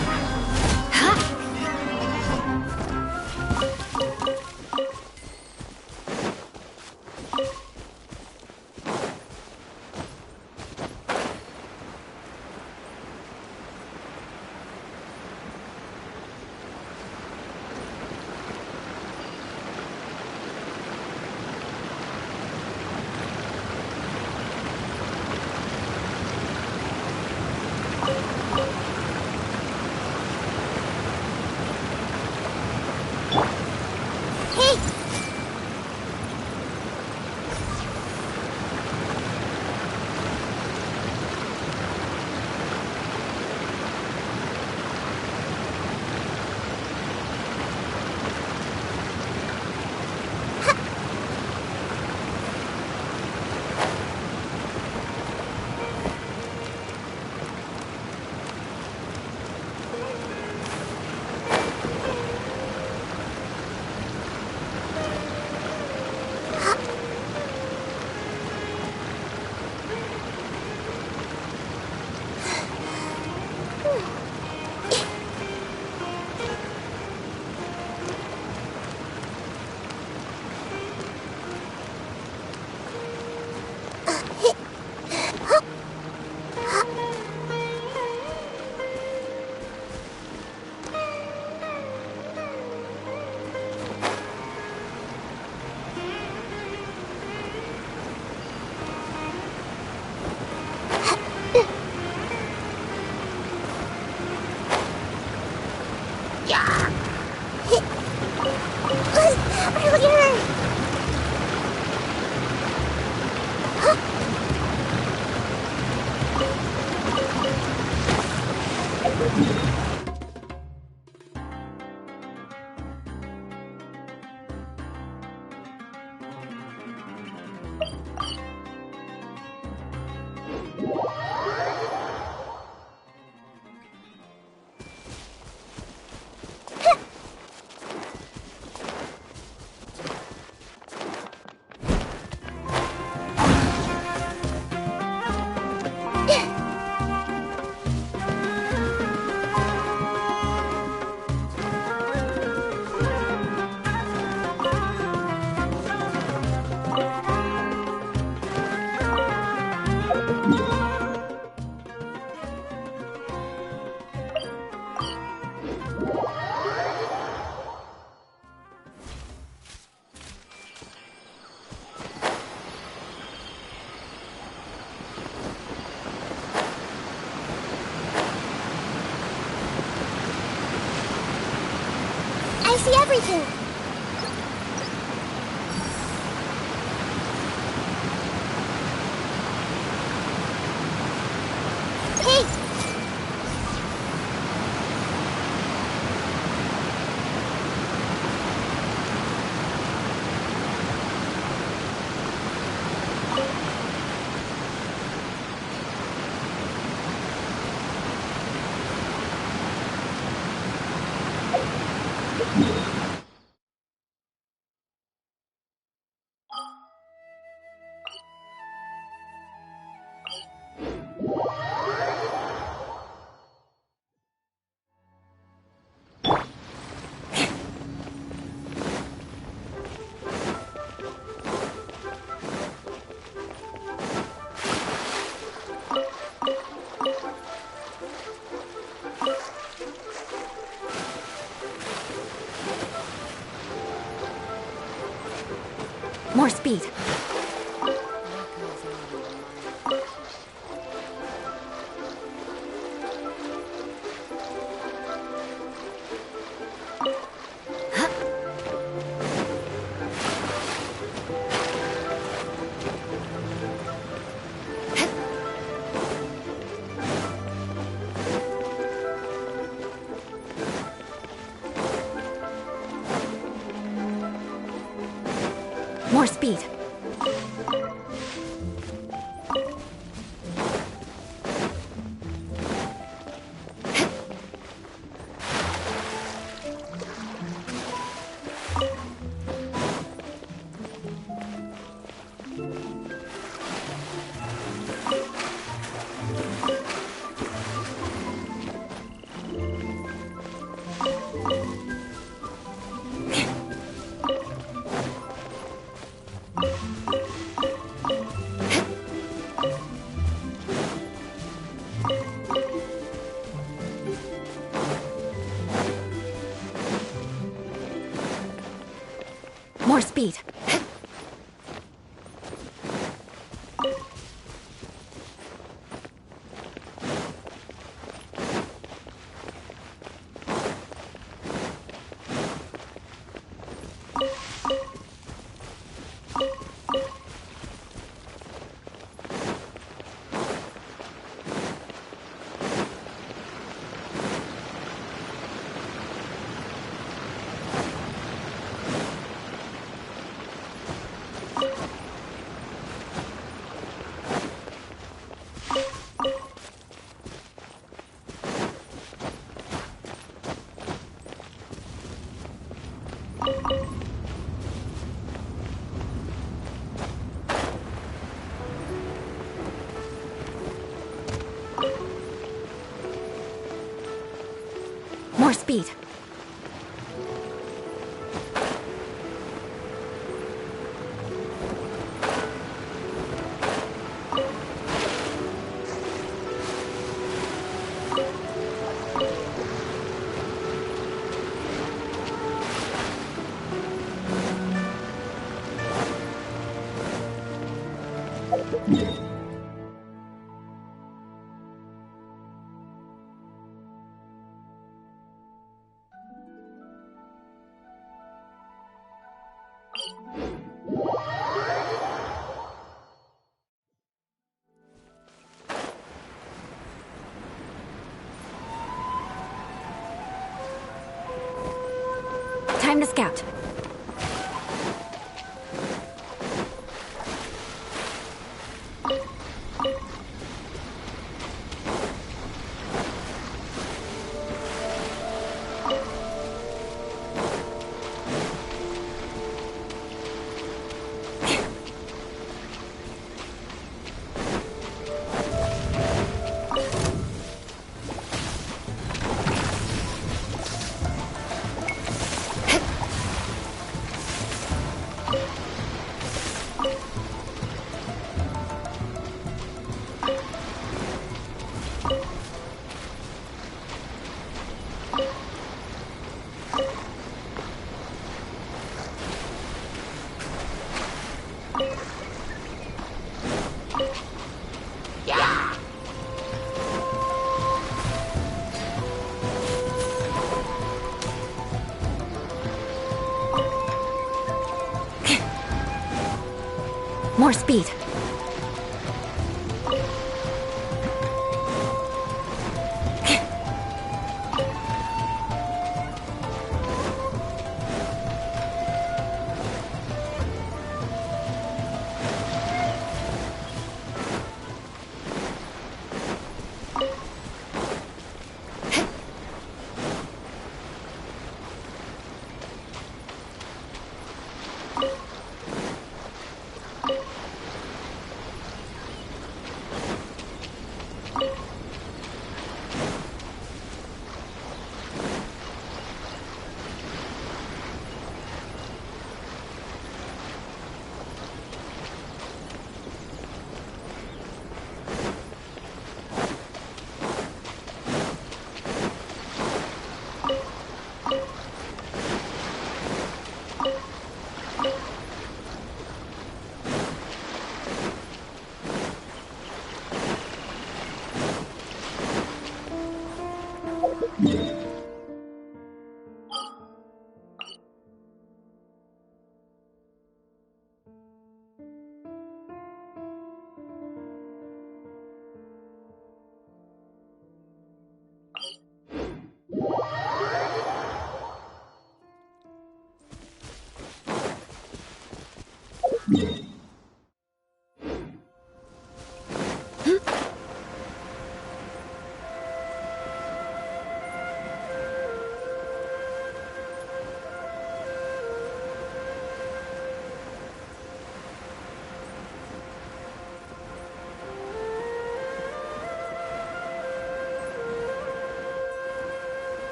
I see everything. Hey! More speed. More speed. More speed. More speed. Time to scout. More speed.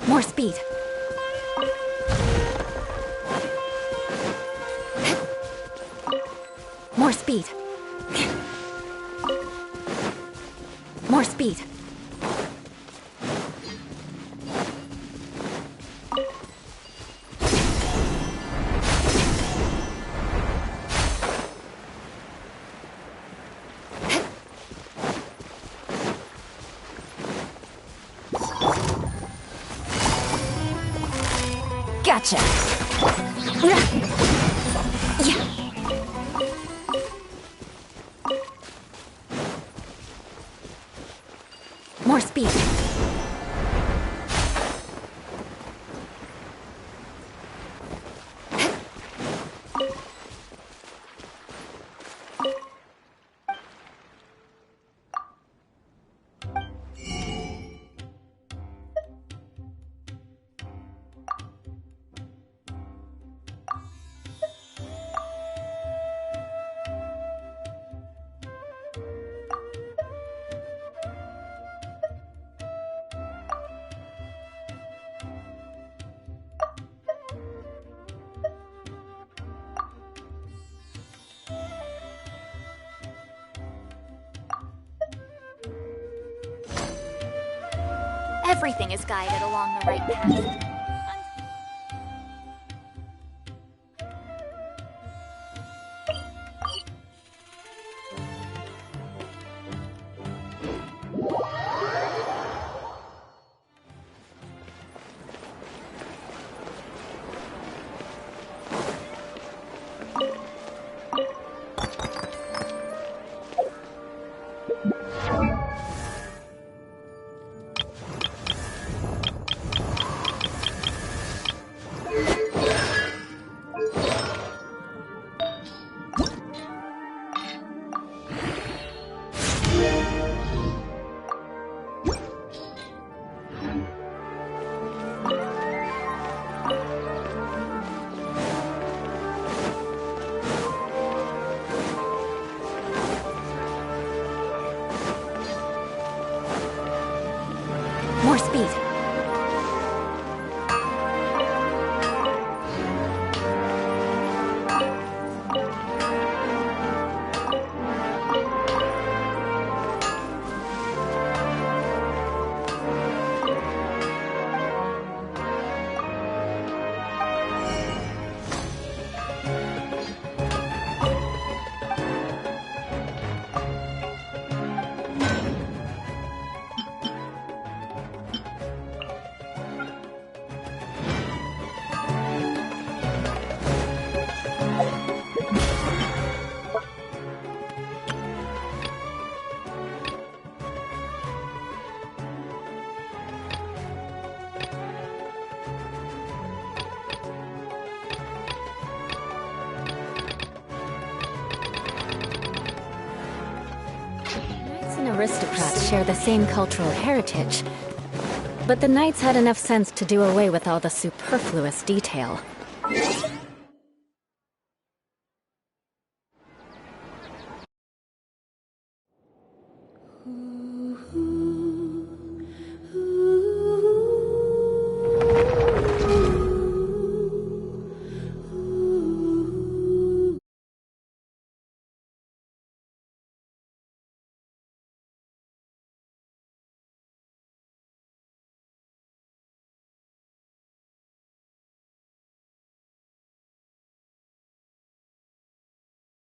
More speed. More speed. More speed. Gotcha. Yeah. More speed. everything is guided along the right path. More speed. Aristocrats share the same cultural heritage, but the knights had enough sense to do away with all the superfluous detail.